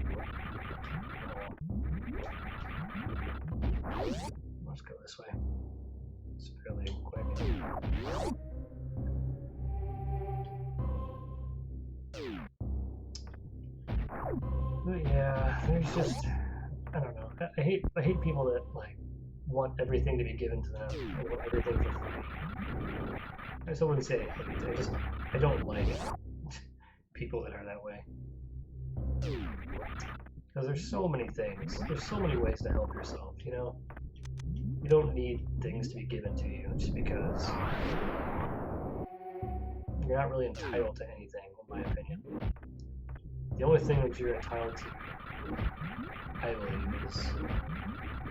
Let's go this way. It's fairly quick. But yeah, there's just, I don't know. I hate people that, like, want everything to be given to them and want everything for free. I just wouldn't say I hate. I don't like people that are that way. Because there's so many things. There's so many ways to help yourself, you know? You don't need things to be given to you just because you're not really entitled to anything, in my opinion. The only thing that you're entitled to, I believe, is,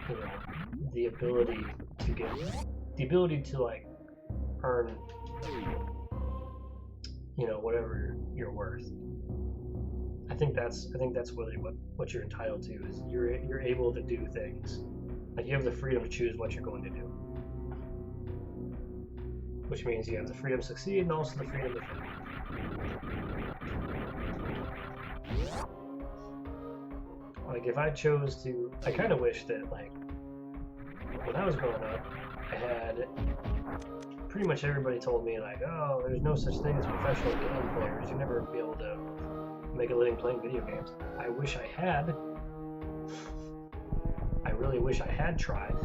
you know, the ability to like earn, you know, whatever you're worth. I think that's really what you're entitled to, is you're able to do things. Like, you have the freedom to choose what you're going to do. which means you have the freedom to succeed and also the freedom to fail. Like, if I chose to, I kind of wish that, like, when I was growing up, I had pretty much everybody told me, like, oh, there's no such thing as professional game players. You'll never be able to make a living playing video games. I wish I had. I really wish I had tried.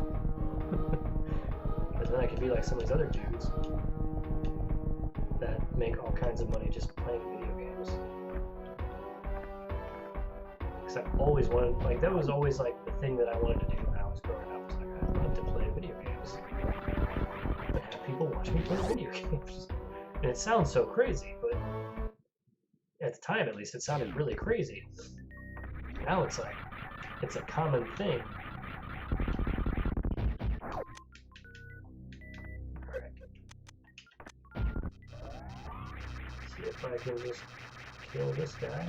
Because then I could be like some of these other dudes that make all kinds of money just playing video games. Because I've always wanted, like, that was always like the thing that I wanted to do when I was growing up. Was like, I wanted to play video games and have people watch me play video games. And it sounds so crazy, but at the time, at least, it sounded really crazy. Now it's like, it's a common thing. Alright. See if I can just kill this guy.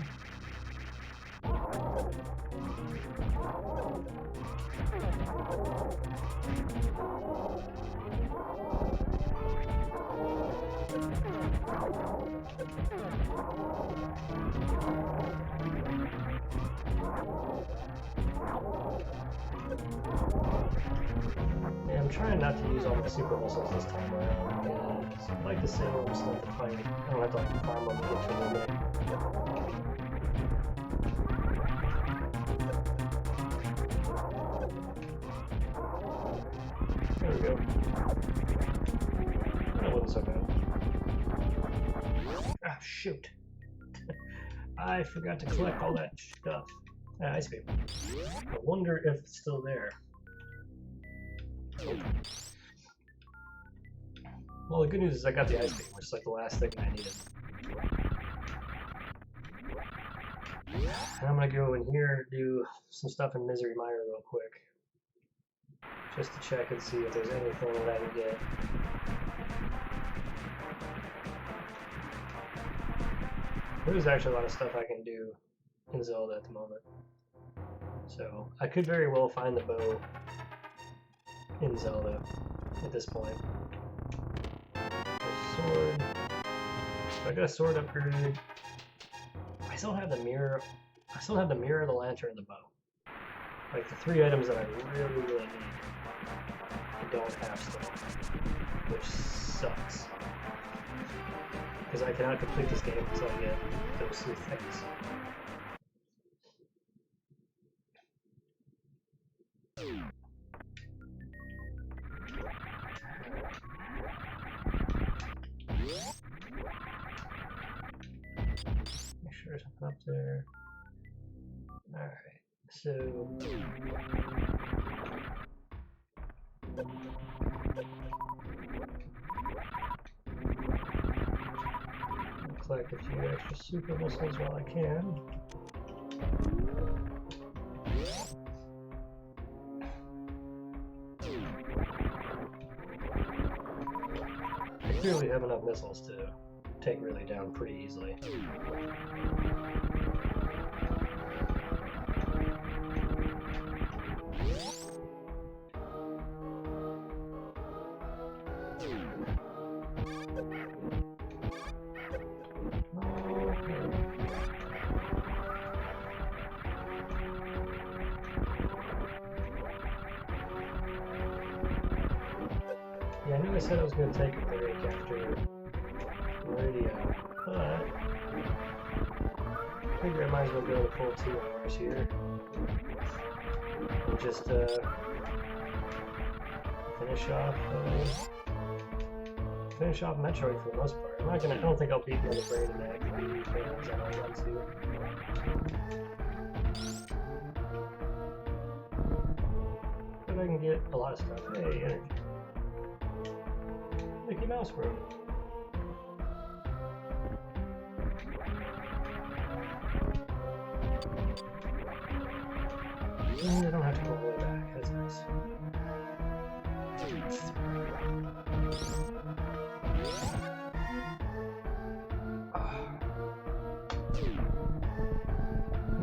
Yeah, I'm trying not to use all my super missiles this time around, because I like to save them stuff to fight. I don't have to like farm them to get to a limit. There we go. That wasn't so bad. Ah, shoot. I forgot to collect all that stuff. Ah, ice beam. I wonder if it's still there. Well, the good news is I got the ice beam, which is like the last thing I needed. And I'm gonna go in here and do some stuff in Misery Mire real quick. Just to check and see if there's anything that I can get. There's actually a lot of stuff I can do in Zelda at the moment. So I could very well find the bow in Zelda at this point. Sword. So I got a sword upgrade. I still have the mirror. I still have the mirror, the lantern, and the bow. Like the three items that I really, really need. I don't have still, which sucks. Because I cannot complete this game until I get those three things. Make sure there's something up there. Alright, so collect a few extra super missiles while I can. I clearly have enough missiles to take Ridley down pretty easily. Yeah, I knew I said I was going to take a break after radio, but I figure I might as well go the full 2 hours here and just finish off Metroid for the most part. I don't think I'll beat another brain in that because I don't want to. But I can get a lot of stuff. Hey, energy. Mickey Mouse Room. And I don't have to go all the way back. That's nice.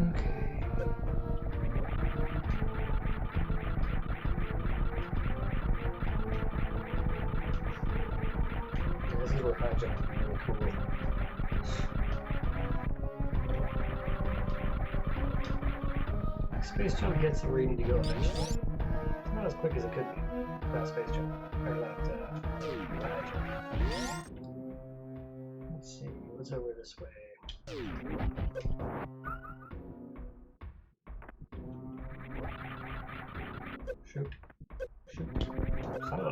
Okay. this is where high jump is really cool. Space jump gets you where you need to go eventually. It's not as quick as it could be without space jump. Or not high jump. Let's see, what's over this way? Shoot. Shoot. Son of a...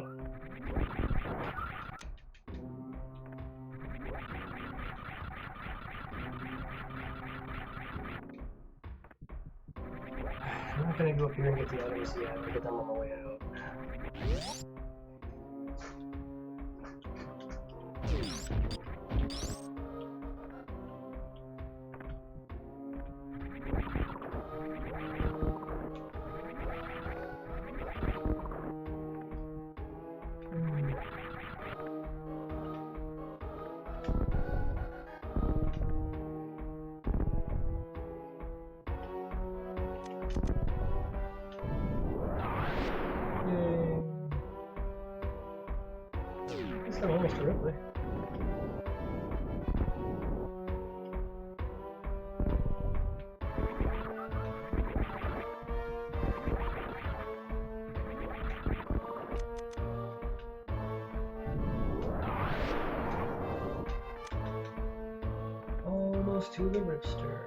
I'm not gonna go up here and get the items yet. I'll get them on the way out. Almost directly. Almost to the Ripster.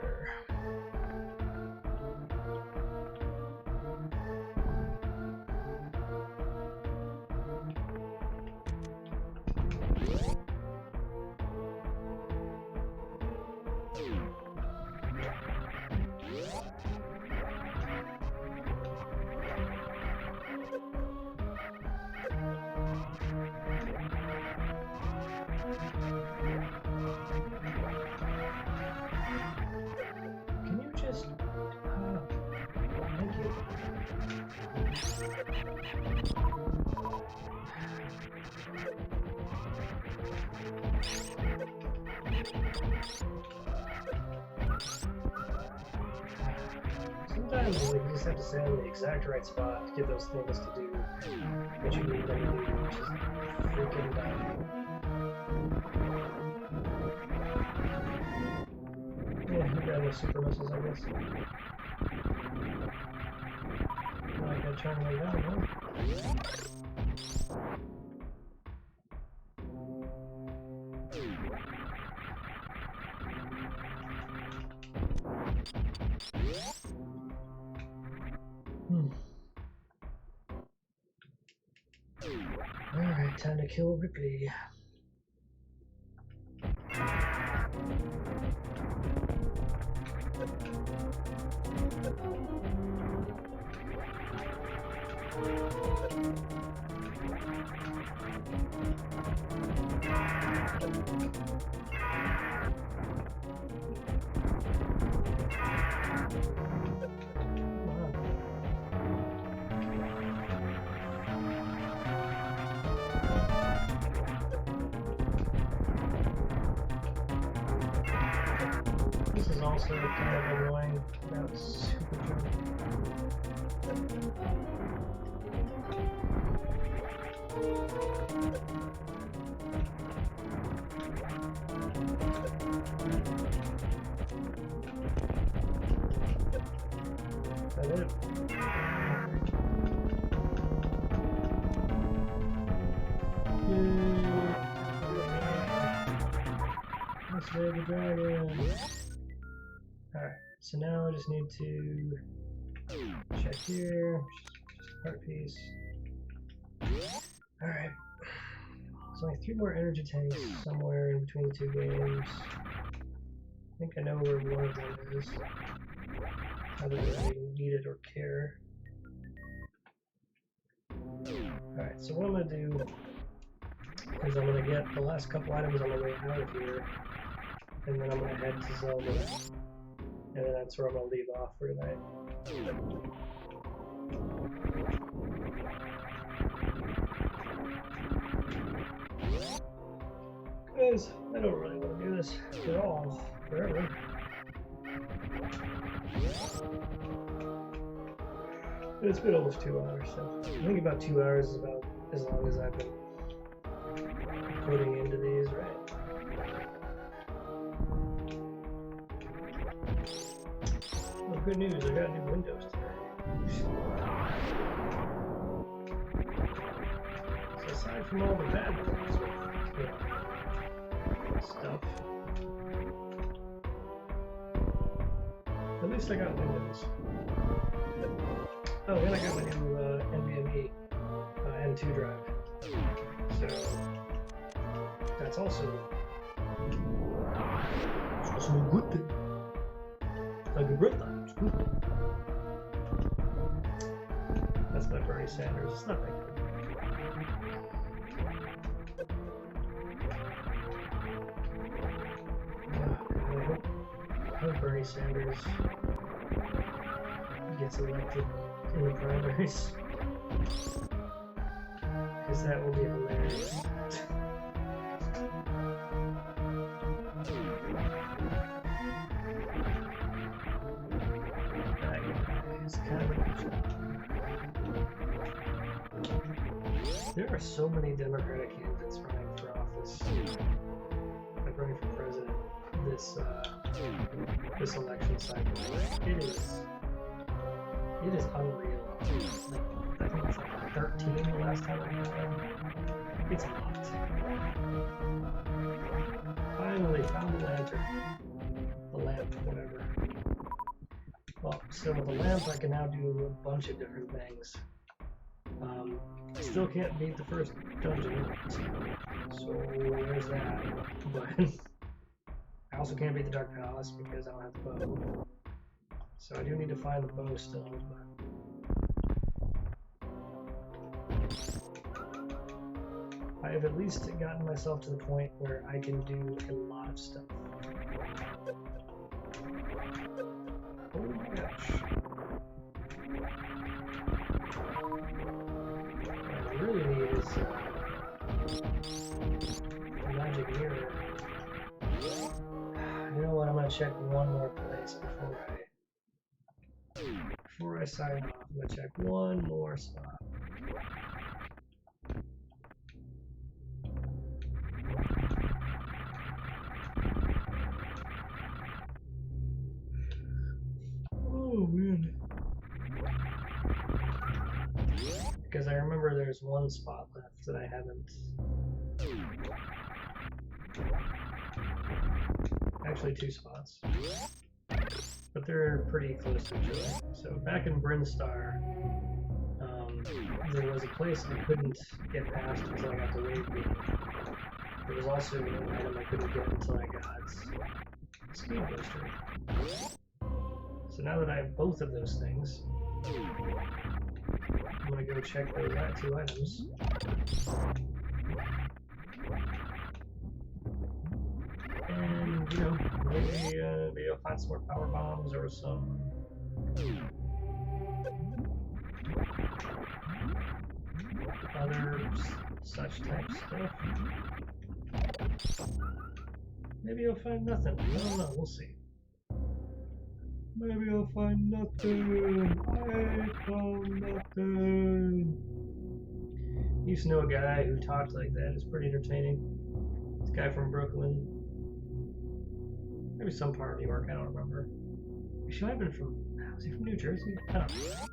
Sometimes like, you just have to stand in the exact right spot to get those things to do what you need them to do, which is freaking dying. Yeah, I'll grab those super missiles, I guess. Now I gotta turn them down, huh? Alright, time to kill Ripley. This is also kind of annoying. That was super jump. Is that it? Yay! Let's slay the dragon! Alright, so now I just need to check here, just a part piece. Alright, so only 3 more energy tanks somewhere in between the 2 games. I think I know where one of them is. Other than I even need it or care. Alright, so what I'm going to do is I'm going to get the last couple items on the way out of here, and then I'm going to head to Zelda. And then that's where I'm going to leave off for tonight. Guys, I don't really want to do this at all, forever. But it's been almost 2 hours, so I think about 2 hours is about as long as I've been putting into these. is right. Well, good news, I got new windows today. So aside from all the bad things with stuff, at least I got windows. Oh, and I got my new NVMe M2 drive. So that's also a good thing. Like a good thing. It's good. That's my Bernie Sanders. It's not that good. I hope Bernie Sanders gets elected in the primaries, because that will be hilarious. There are so many Democratic candidates running for office, like running for president, this election cycle. It is unreal. Like, I think it's like 13 the last time I heard. It's a lot. Finally found the lantern. The lamp, whatever. Well, so with the lamp I can now do a bunch of different things. I still can't beat the first dungeon, so there's that. But I also can't beat the Dark Palace because I don't have the bow. So I do need to find the bow still. But I have at least gotten myself to the point where I can do a lot of stuff. Oh my gosh. What I really need is a magic mirror. You know what? I'm gonna check one more place before I sign off. I'm gonna check one more spot. Oh man. Because I remember there's one spot left that I haven't. Actually, two spots. But they're pretty close to each other. So back in Brinstar, there was a place I couldn't get past until I got the wave beam. There was also an item I couldn't get until I got Speed Booster. So now that I have both of those things, I'm gonna go check those two items. And, you know, maybe I'll find some more power bombs or some other such type stuff. Maybe I'll find nothing. I don't know, we'll see. Maybe I'll find nothing. I found nothing. I used to know a guy who talked like that. It's pretty entertaining. This guy from Brooklyn. Maybe some part of New York, I don't remember. He might have been from, was he from New Jersey? I don't know.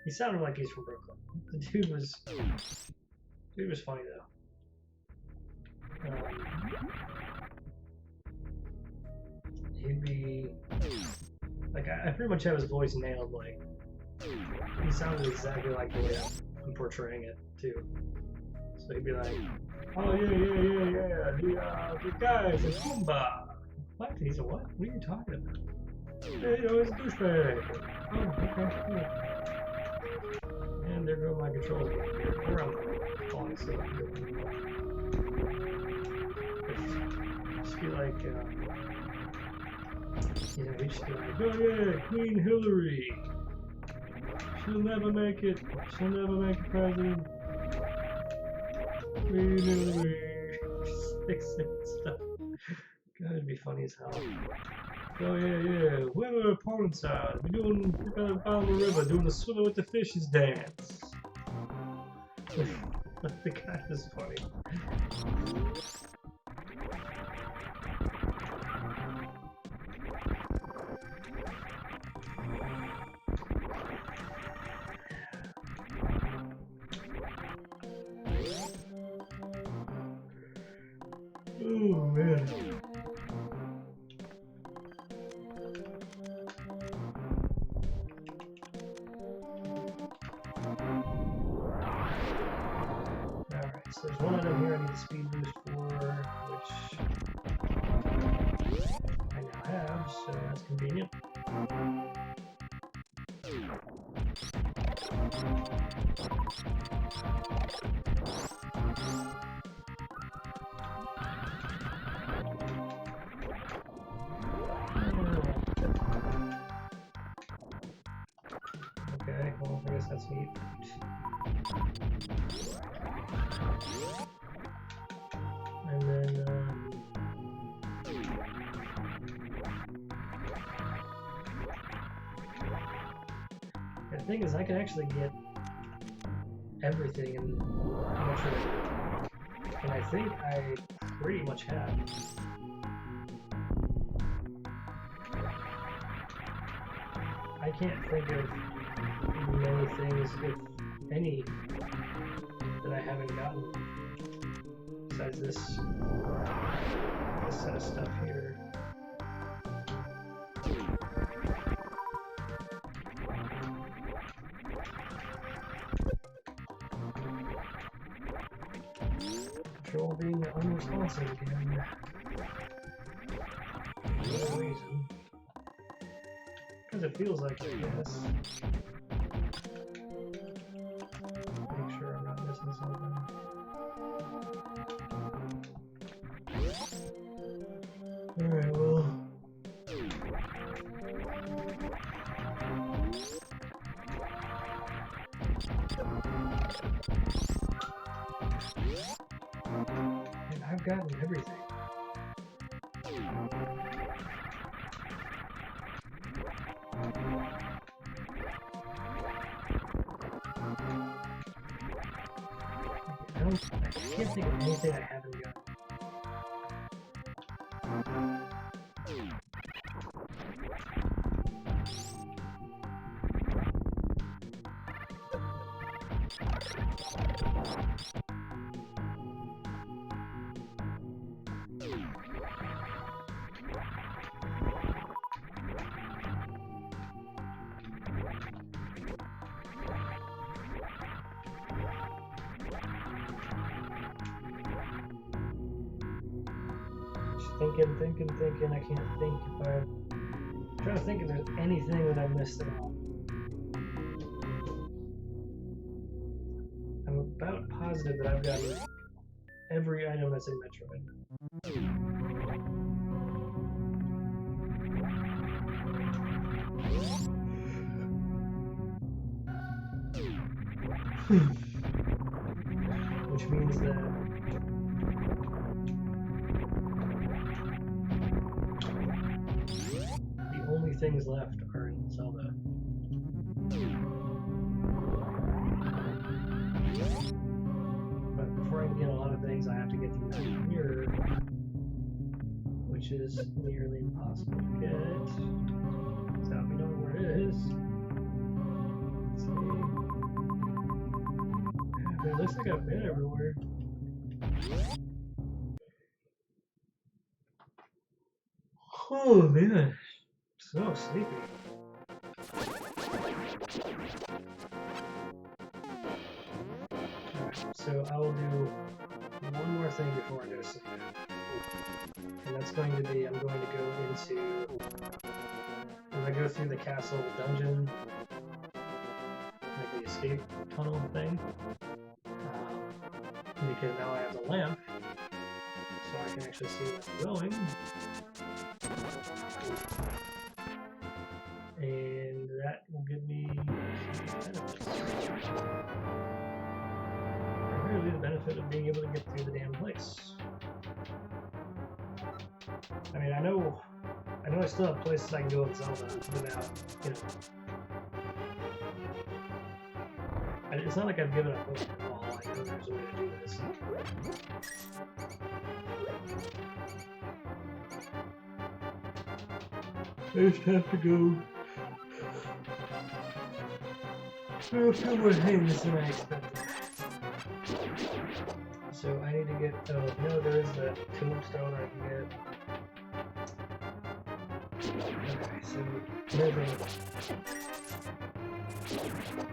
He sounded like he's from Brooklyn. The dude was funny though. He'd be, like, I pretty much have his voice nailed, like, he sounded exactly like the way I'm portraying it, too. So he'd be like, oh yeah, the guys in Kumba. What? He's a what? What are you talking about? Hey, yo, it's a douchebag. Oh, okay, cool. And there go my controls. Or I'm falling asleep. Just be like, you know, he'd just be like, oh yeah, Queen Hillary. She'll never make it. She'll never make it president. Queen Hillary. Just fixing stuff. God, it'd be funny as hell. Oh yeah, whoever opponents are, we're gonna down the river doing the swimmer with the fishes dance. The guy is funny. So there's one item here I need the speed boost for, which I now have, so that's convenient. Okay, well, I guess that's neat. And then, the thing is, I can actually get everything in Metroid, and I think I pretty much have. I can't think of many things, if any, that I haven't gotten besides this set of stuff here. Control being unresponsive again. For no reason. Because it feels like it, yes. Make sure I'm not missing something. Alright, well. And I've gotten everything. I can't think of anything I haven't gotten. Thinking, I can't think if I'm trying to think if there's anything that I missed at all. I'm about positive that I've gotten every item that's in Metroid. Which means that only things left are in Zelda. But before I can get a lot of things, I have to get through that mirror, which is nearly impossible to get. Without me knowing where it is. Let's see. It looks like I've been everywhere. Oh man. So sleepy. So I will do one more thing before I go to sleep. And that's going to be, I'm going to go into, when I go through the castle dungeon, like the escape tunnel thing, because now I have the lamp, so I can actually see where I'm going. And that will give me benefits. Really the benefit of being able to get through the damn place. I mean, I know I still have places I can go in Zelda without, you know. It's not like I've given up hope at all. I know there's a way to do this. I just have to go. I feel more things than I expected. So I need to get, oh, no, there is the tombstone I can get. Okay, so maybe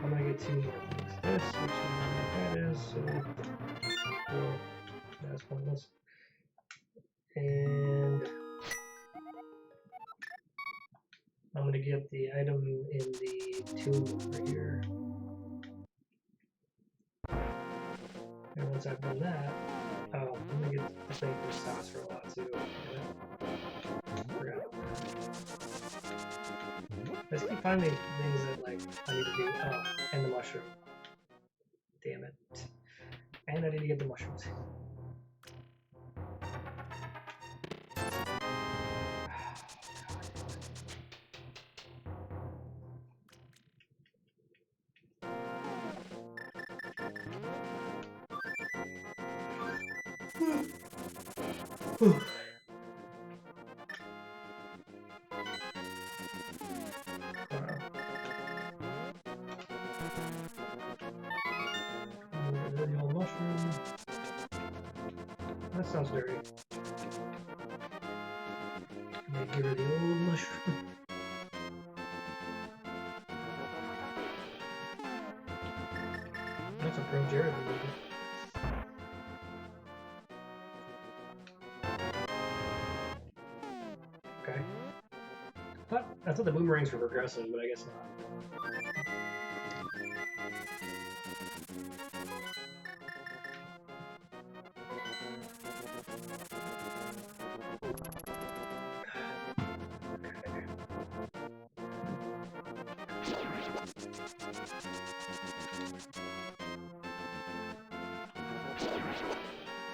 I'm gonna get two more things. This, which is what that is, so pointless. And I'm going to get the item in the tomb over here. And once I've done that, oh, I'm going to get the thing from sauce for a while too. Forgot about that. I just keep finding things that like I need to do. Oh, and the mushroom. Damn it. And I need to get the mushrooms. The old mushroom. That sounds dirty. Give her the old mushroom. That's a Pro Jared movie. Okay. I thought the boomerangs were progressing, but I guess not.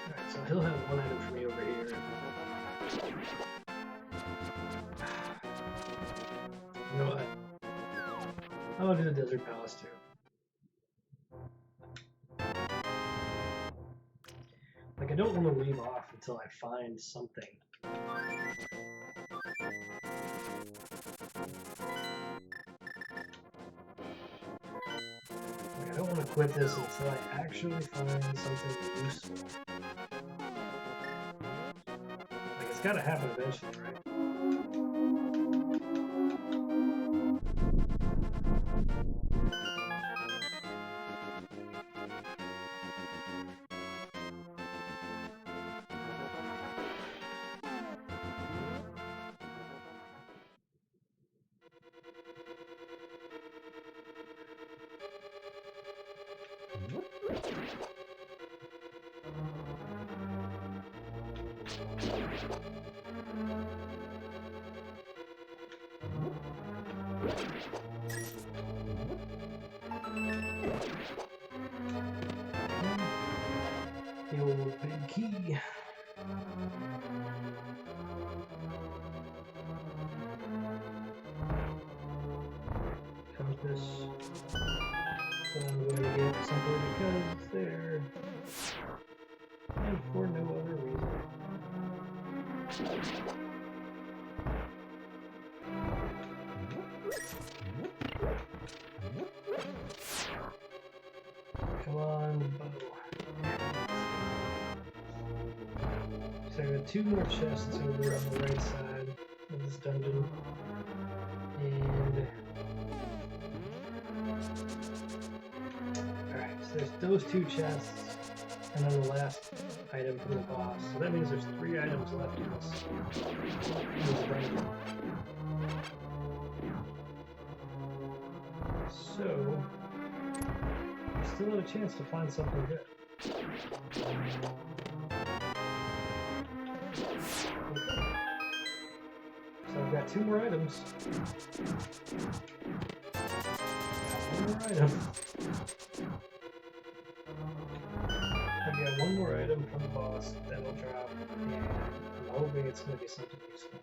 Alright, so he'll have one item for me over here. You know what? I'll do the Desert Palace too. Like, I don't want to leave off until I find something. Like, I don't want to quit this until I actually find something useful. Like, it's got to happen eventually, right? The old big key. Compass. But I'm going to get simply because it's there. And for no other reason. Come on, bow. So I got 2 more chests over on the right side of this dungeon. And alright, so there's those 2 chests, and then the last item from the boss. So that means there's 3 items left in this dungeon. So I still have a chance to find something good. So I've got 2 more items. One more item. I've got 1 more item from the boss that'll drop, and I'm hoping it's going to be something useful.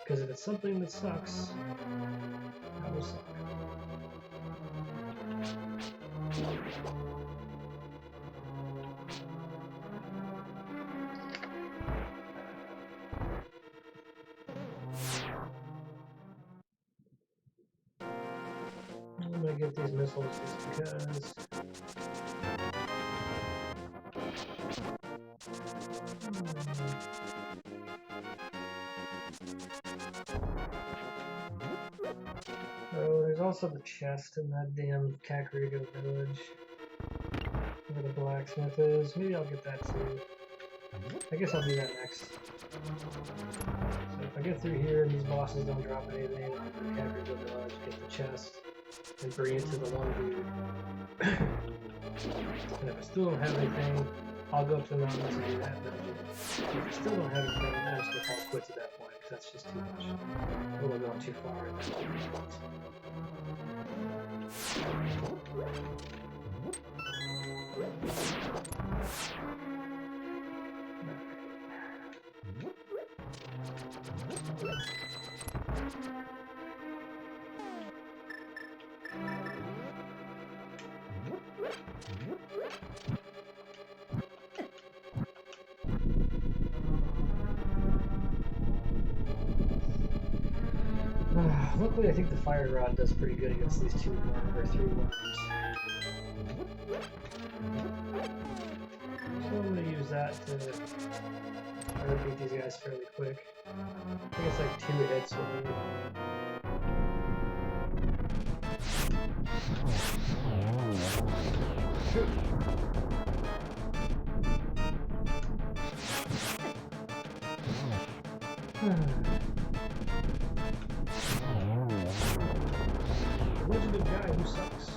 Because if it's something that sucks, that will suck. I'm gonna get these missiles just because. also the chest in that damn Kakariko village where the blacksmith is. Maybe I'll get that too. I guess I'll do that next. So if I get through here and these bosses don't drop anything, I'll go to Kakariko village, get the chest, and bring it to the one dude. And if I still don't have anything, I'll go up to the mountains and do that dungeon. If I still don't have anything, I'm just gonna call it quits at that point, because that's just too much. We'll have gone too far at that point. Luckily, I think the fire rod does pretty good against these three worms. So I'm going to use that to try to beat these guys fairly quick. I think it's like 2 hits with me. Legend of guy who sucks.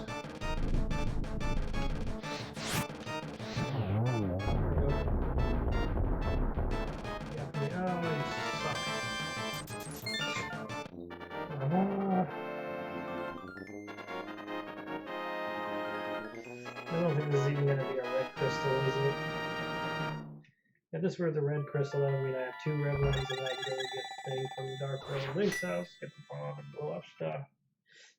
I don't think this is even going to be a red crystal, is it? If this were the red crystal, that would mean I have 2 red ones and I can go get the thing from the Dark Road Link's house, get the bomb and blow up stuff.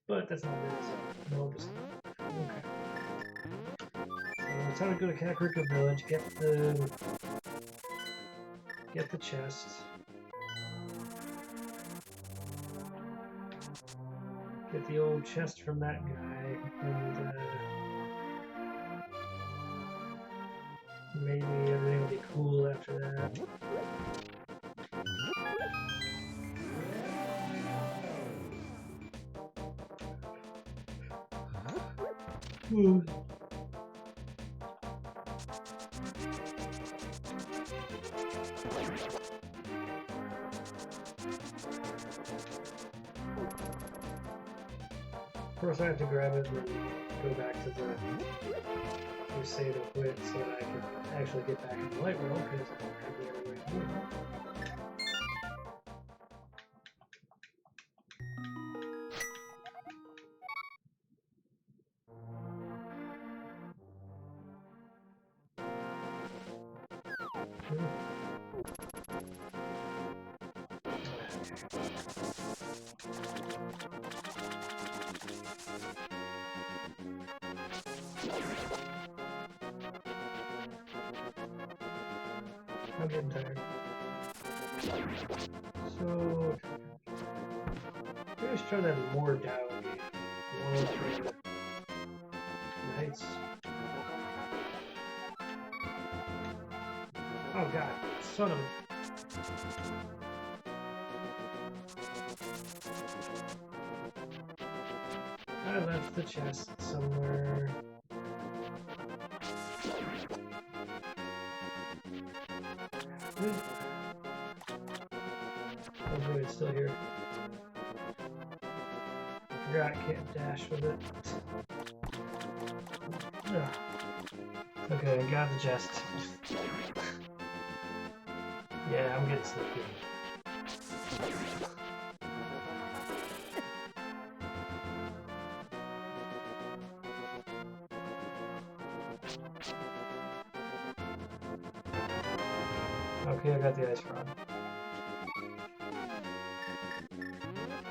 But that's not it, so nope, it's not. Okay. So it's time to go to Kakariko Village, get the chest. Get the old chest from that guy, and maybe everything will be cool after that. Of course, I have to grab it and go back to the save and quit so that I can actually get back in the light world because I don't have the other way to do it. I'm getting tired. So, maybe I should try that more dial game. Nice. Oh god, son of a... I left the chest somewhere. Oh good, it's still here. I forgot I can't dash with it. Ugh. Okay, I got the chest. Yeah, I'm getting sleepy. Okay, I got the ice rod.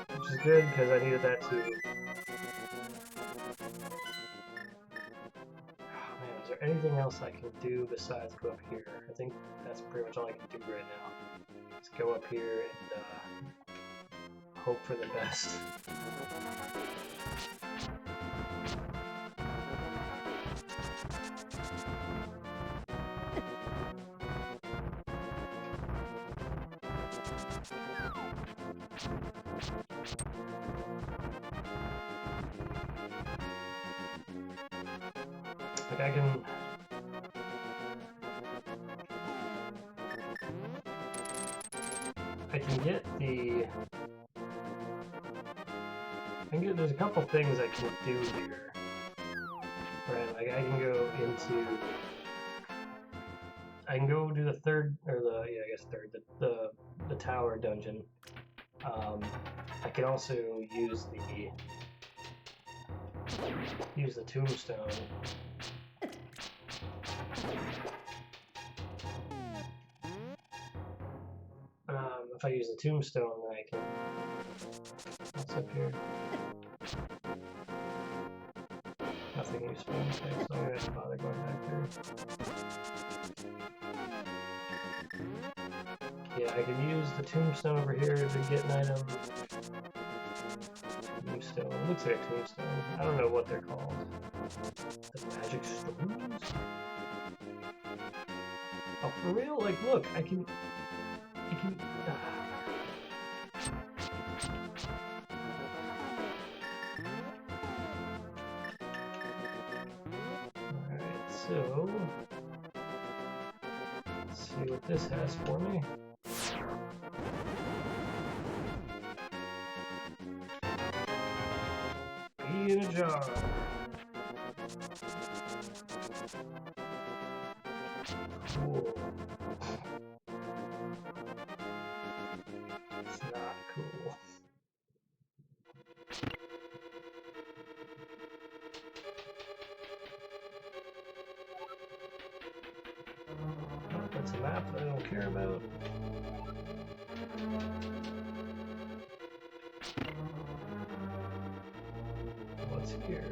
Which is good, because I needed that too. Oh man, is there anything else I can do besides go up here? I think that's pretty much all I can do right now. Just go up here and hope for the best. like I can get the there's a couple things I can do here. Right, like I can go do the third, or the, yeah, I guess third, the tower dungeon. I can also use the tombstone. If I use the tombstone, then I can. What's up here? Nothing useful. Okay, so I'm gonna have to bother going back there. Yeah, I can use the tombstone over here to get an item. Tombstone. It looks like a tombstone. I don't know what they're called. The magic stones? Oh, for real? Like, look, I can. Alright, so. Let's see what this has for me. Bee in a jar. Cool. It's not cool. Oh, that's a map that I don't care about. What's here?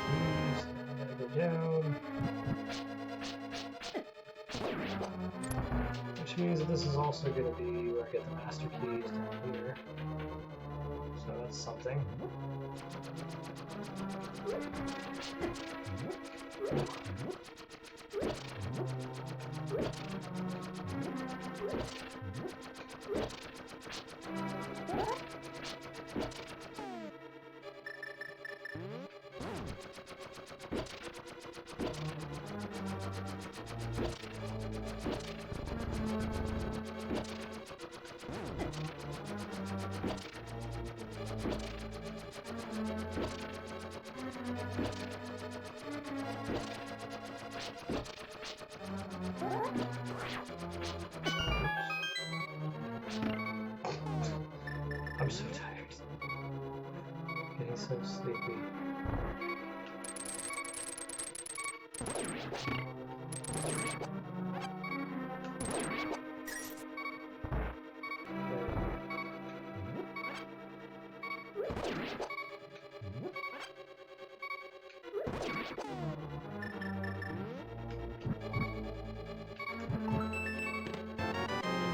Keys. I gotta go down. Which means that this is also going to be where I get the master keys down here. So that's something. I'm so tired. Getting so sleepy.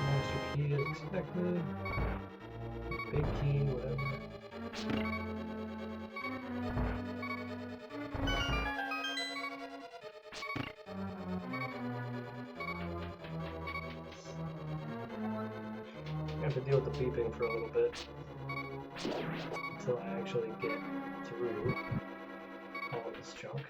Master key as expected. Big key, whatever. I have to deal with the beeping for a little bit until I actually get through all of this junk.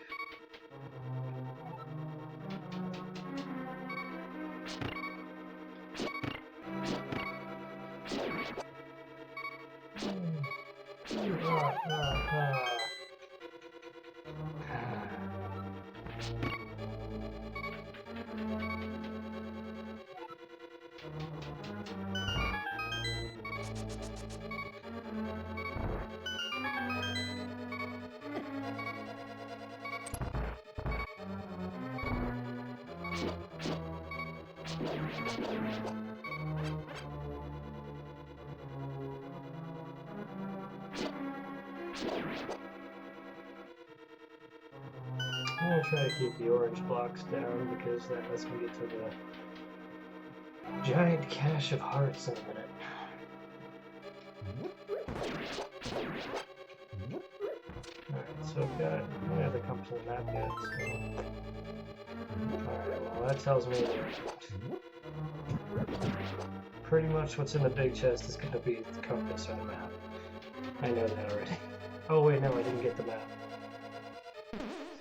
I'm going to try to keep the orange blocks down because that lets me get to the giant cache of hearts in a minute. Alright, so I've got, I don't have the compass on the map yet, so... Alright, well that tells me that pretty much what's in the big chest is going to be the compass or the map. I know that already. Oh wait, no, I didn't get the map.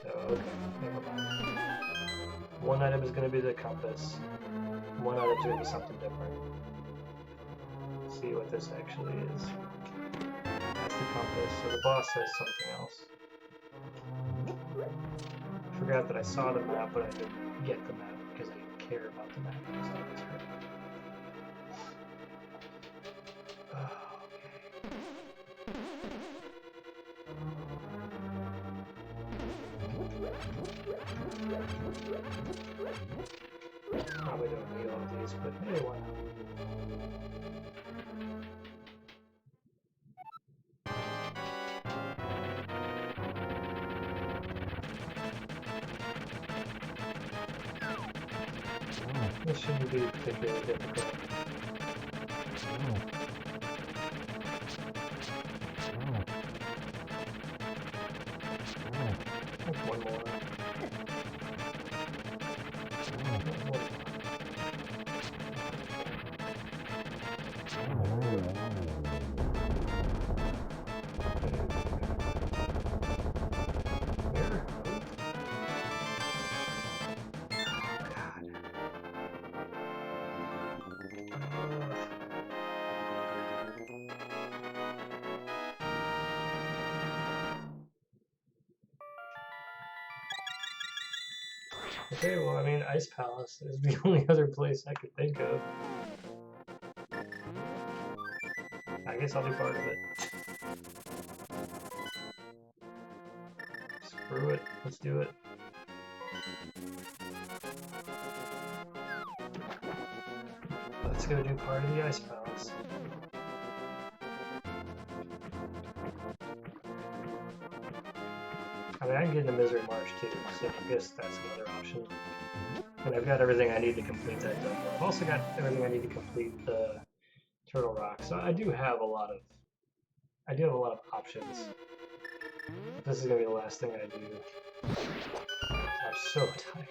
Oh, okay, never mind. One item is going to be the compass. One item is going to be something different. Let's see what this actually is. That's the compass, so the boss says something else. I forgot that I saw the map, but I didn't get the map because I didn't care about the map. So that's right. Probably don't need all of these, but hey, why not? This shouldn't be particularly difficult. One more. Okay, well, I mean, Ice Palace is the only other place I could think of. I guess I'll be part of it. Screw it, let's do it. Let's go do part of the Ice Palace. I mean, I can get into Misery March too, so I guess that's another option. And I've got everything I need to complete that dungeon. I've also got everything I need to complete the Turtle Rock, so I do have a lot of options. This is gonna be the last thing I do. I'm so tired.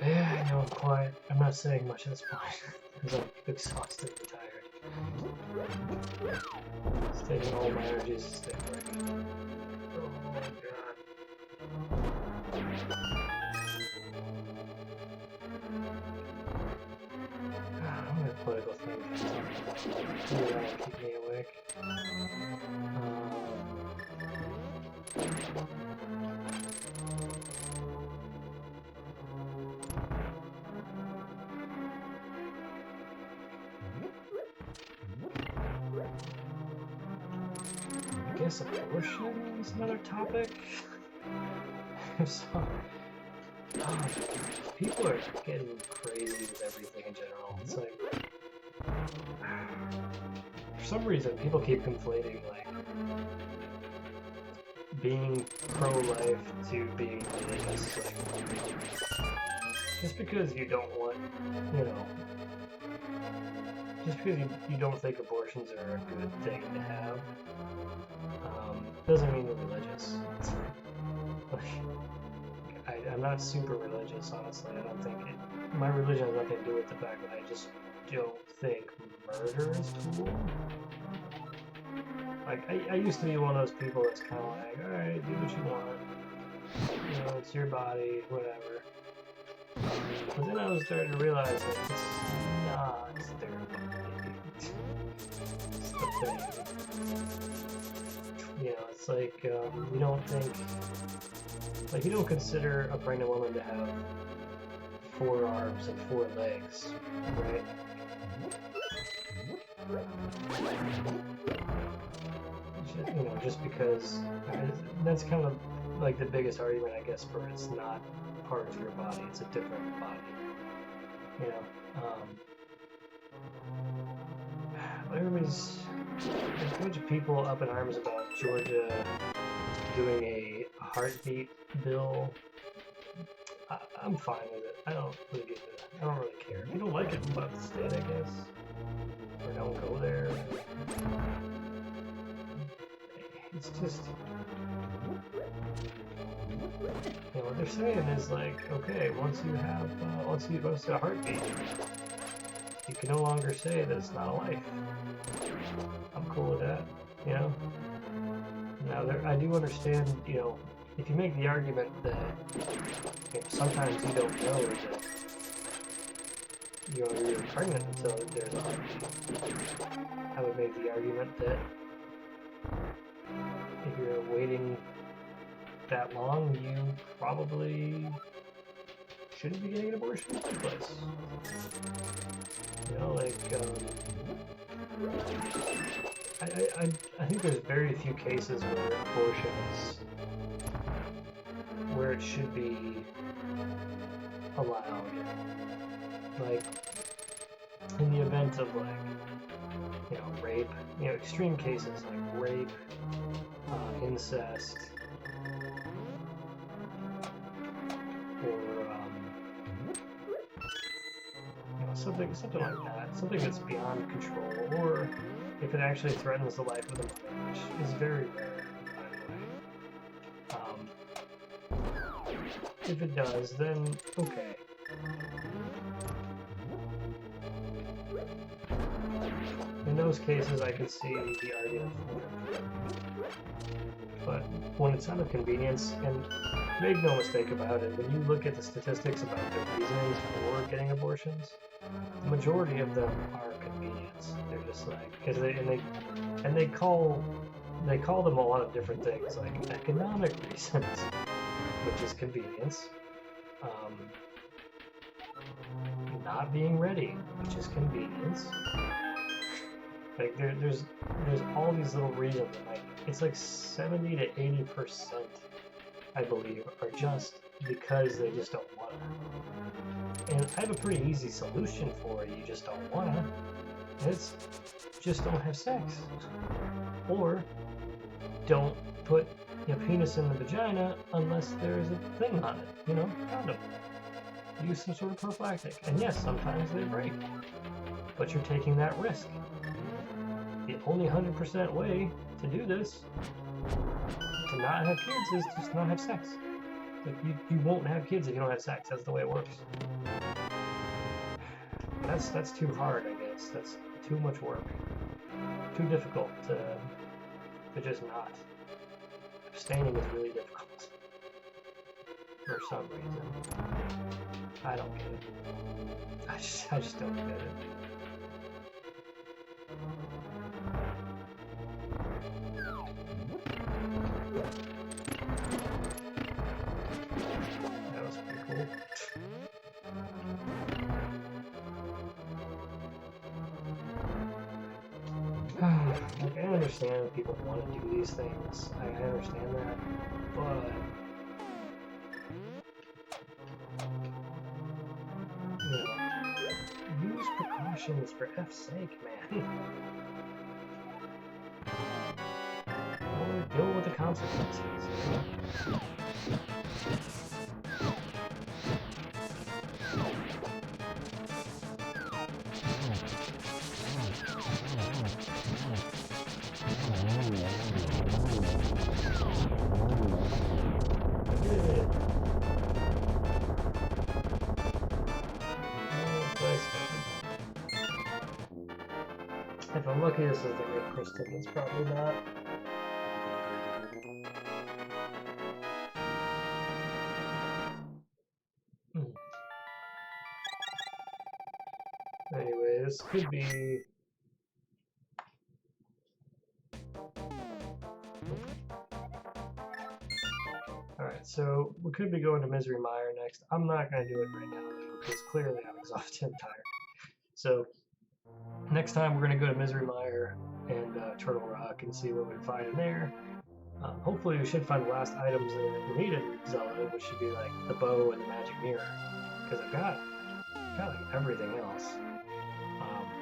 Yeah, I know I'm quiet. I'm not saying much at this point because I'm exhausted and tired. It's taking all my energies to stay awake. Oh my god. How many political things that'll keep me awake? I guess abortion is another topic. So, people are getting crazy with everything in general. It's like, for some reason, people keep conflating like being pro-life to being religious. Like, just because you don't want, you know, just because you don't think abortions are a good thing to have, doesn't mean you're religious. I'm not super religious, honestly. I don't think my religion has nothing to do with the fact that I just don't think murder is cool. Like, I used to be one of those people that's kind of like, alright, do what you want. You know, it's your body, whatever. But then I was starting to realize that it's not their body. It's the thing. You know, it's like, you don't think, like, you don't consider a pregnant woman to have 4 arms and 4 legs, right? Just, you know, just because, that's kind of like the biggest argument, I guess, for it's not part of your body, it's a different body. You know, everybody's, there's a bunch of people up in arms about Georgia doing a heartbeat bill. I'm fine with it. I don't really give it. I don't really care. If you don't like it, move out the state, I guess, or don't go there. It's just, you know, what they're saying is like, okay, once you have a heartbeat, you can no longer say that it's not a life. I'm cool with that, you know. Now, I do understand, you know, if you make the argument that, you know, sometimes you don't know that you're pregnant until there's a heartbeat. I would make the argument that if you're waiting that long, you probably shouldn't be getting an abortion in the first place. You know, like, I think there's very few cases where abortion is, where it should be allowed. Like, in the event of, like, you know, rape, you know, extreme cases like rape, incest, or you know, something like that, something that's beyond control, or if it actually threatens the life of the mother, which is very rare, by the way. If it does, then okay. In those cases, I could see the argument for it. But when it's out of convenience, and make no mistake about it, when you look at the statistics about the reasons for getting abortions, the majority of them are convenience. They're just like, because they call them a lot of different things, like economic reasons, which is convenience, not being ready, which is convenience. Like there's all these little reasons. Like it's like 70 to 80%, I believe, are just because they just don't wanna. And I have a pretty easy solution for it. You just don't wanna. It's just don't have sex, or don't put your penis in the vagina unless there's a thing on it. You know, condom. Use some sort of prophylactic. And yes, sometimes they break, but you're taking that risk. The only 100% way to do this, to not have kids, is just not have sex. Like you won't have kids if you don't have sex. That's the way it works. That's too hard, I guess. That's too much work. Too difficult to just not. Abstaining is really difficult. For some reason. I don't get it. I just don't get it. That was pretty cool. Like, I understand people want to do these things. I understand that, but you know, use precautions for F's sake, man. Or deal with the consequences. If I'm lucky, this is the right crystal. It's probably not. Anyway, this could be... Alright, so we could be going to Misery Mire next. I'm not going to do it right now, though, because clearly I'm exhausted and tired. So, next time we're going to go to Misery Mire and Turtle Rock and see what we find in there. Hopefully we should find the last items that we need in Zelda, which should be like the bow and the magic mirror. Because I've got like everything else.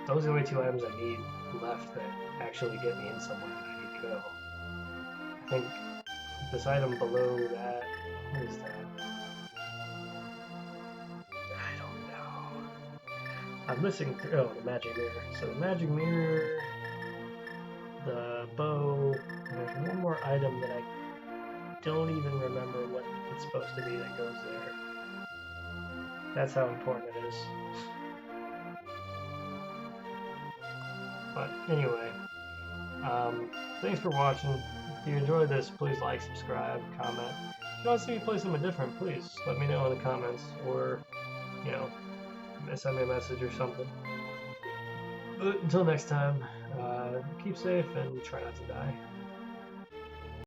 Those are the only 2 items I need left that actually get me in somewhere that I need to go. I think this item below that, what is that? I don't know. I'm missing, oh, the magic mirror. So the magic mirror, the bow, and there's one more item that I don't even remember what it's supposed to be that goes there. That's how important it is. But anyway, thanks for watching. If you enjoyed this, please like, subscribe, comment. If you want to see me play something different, please let me know in the comments, or, you know, send me a message or something. But until next time, keep safe and try not to die.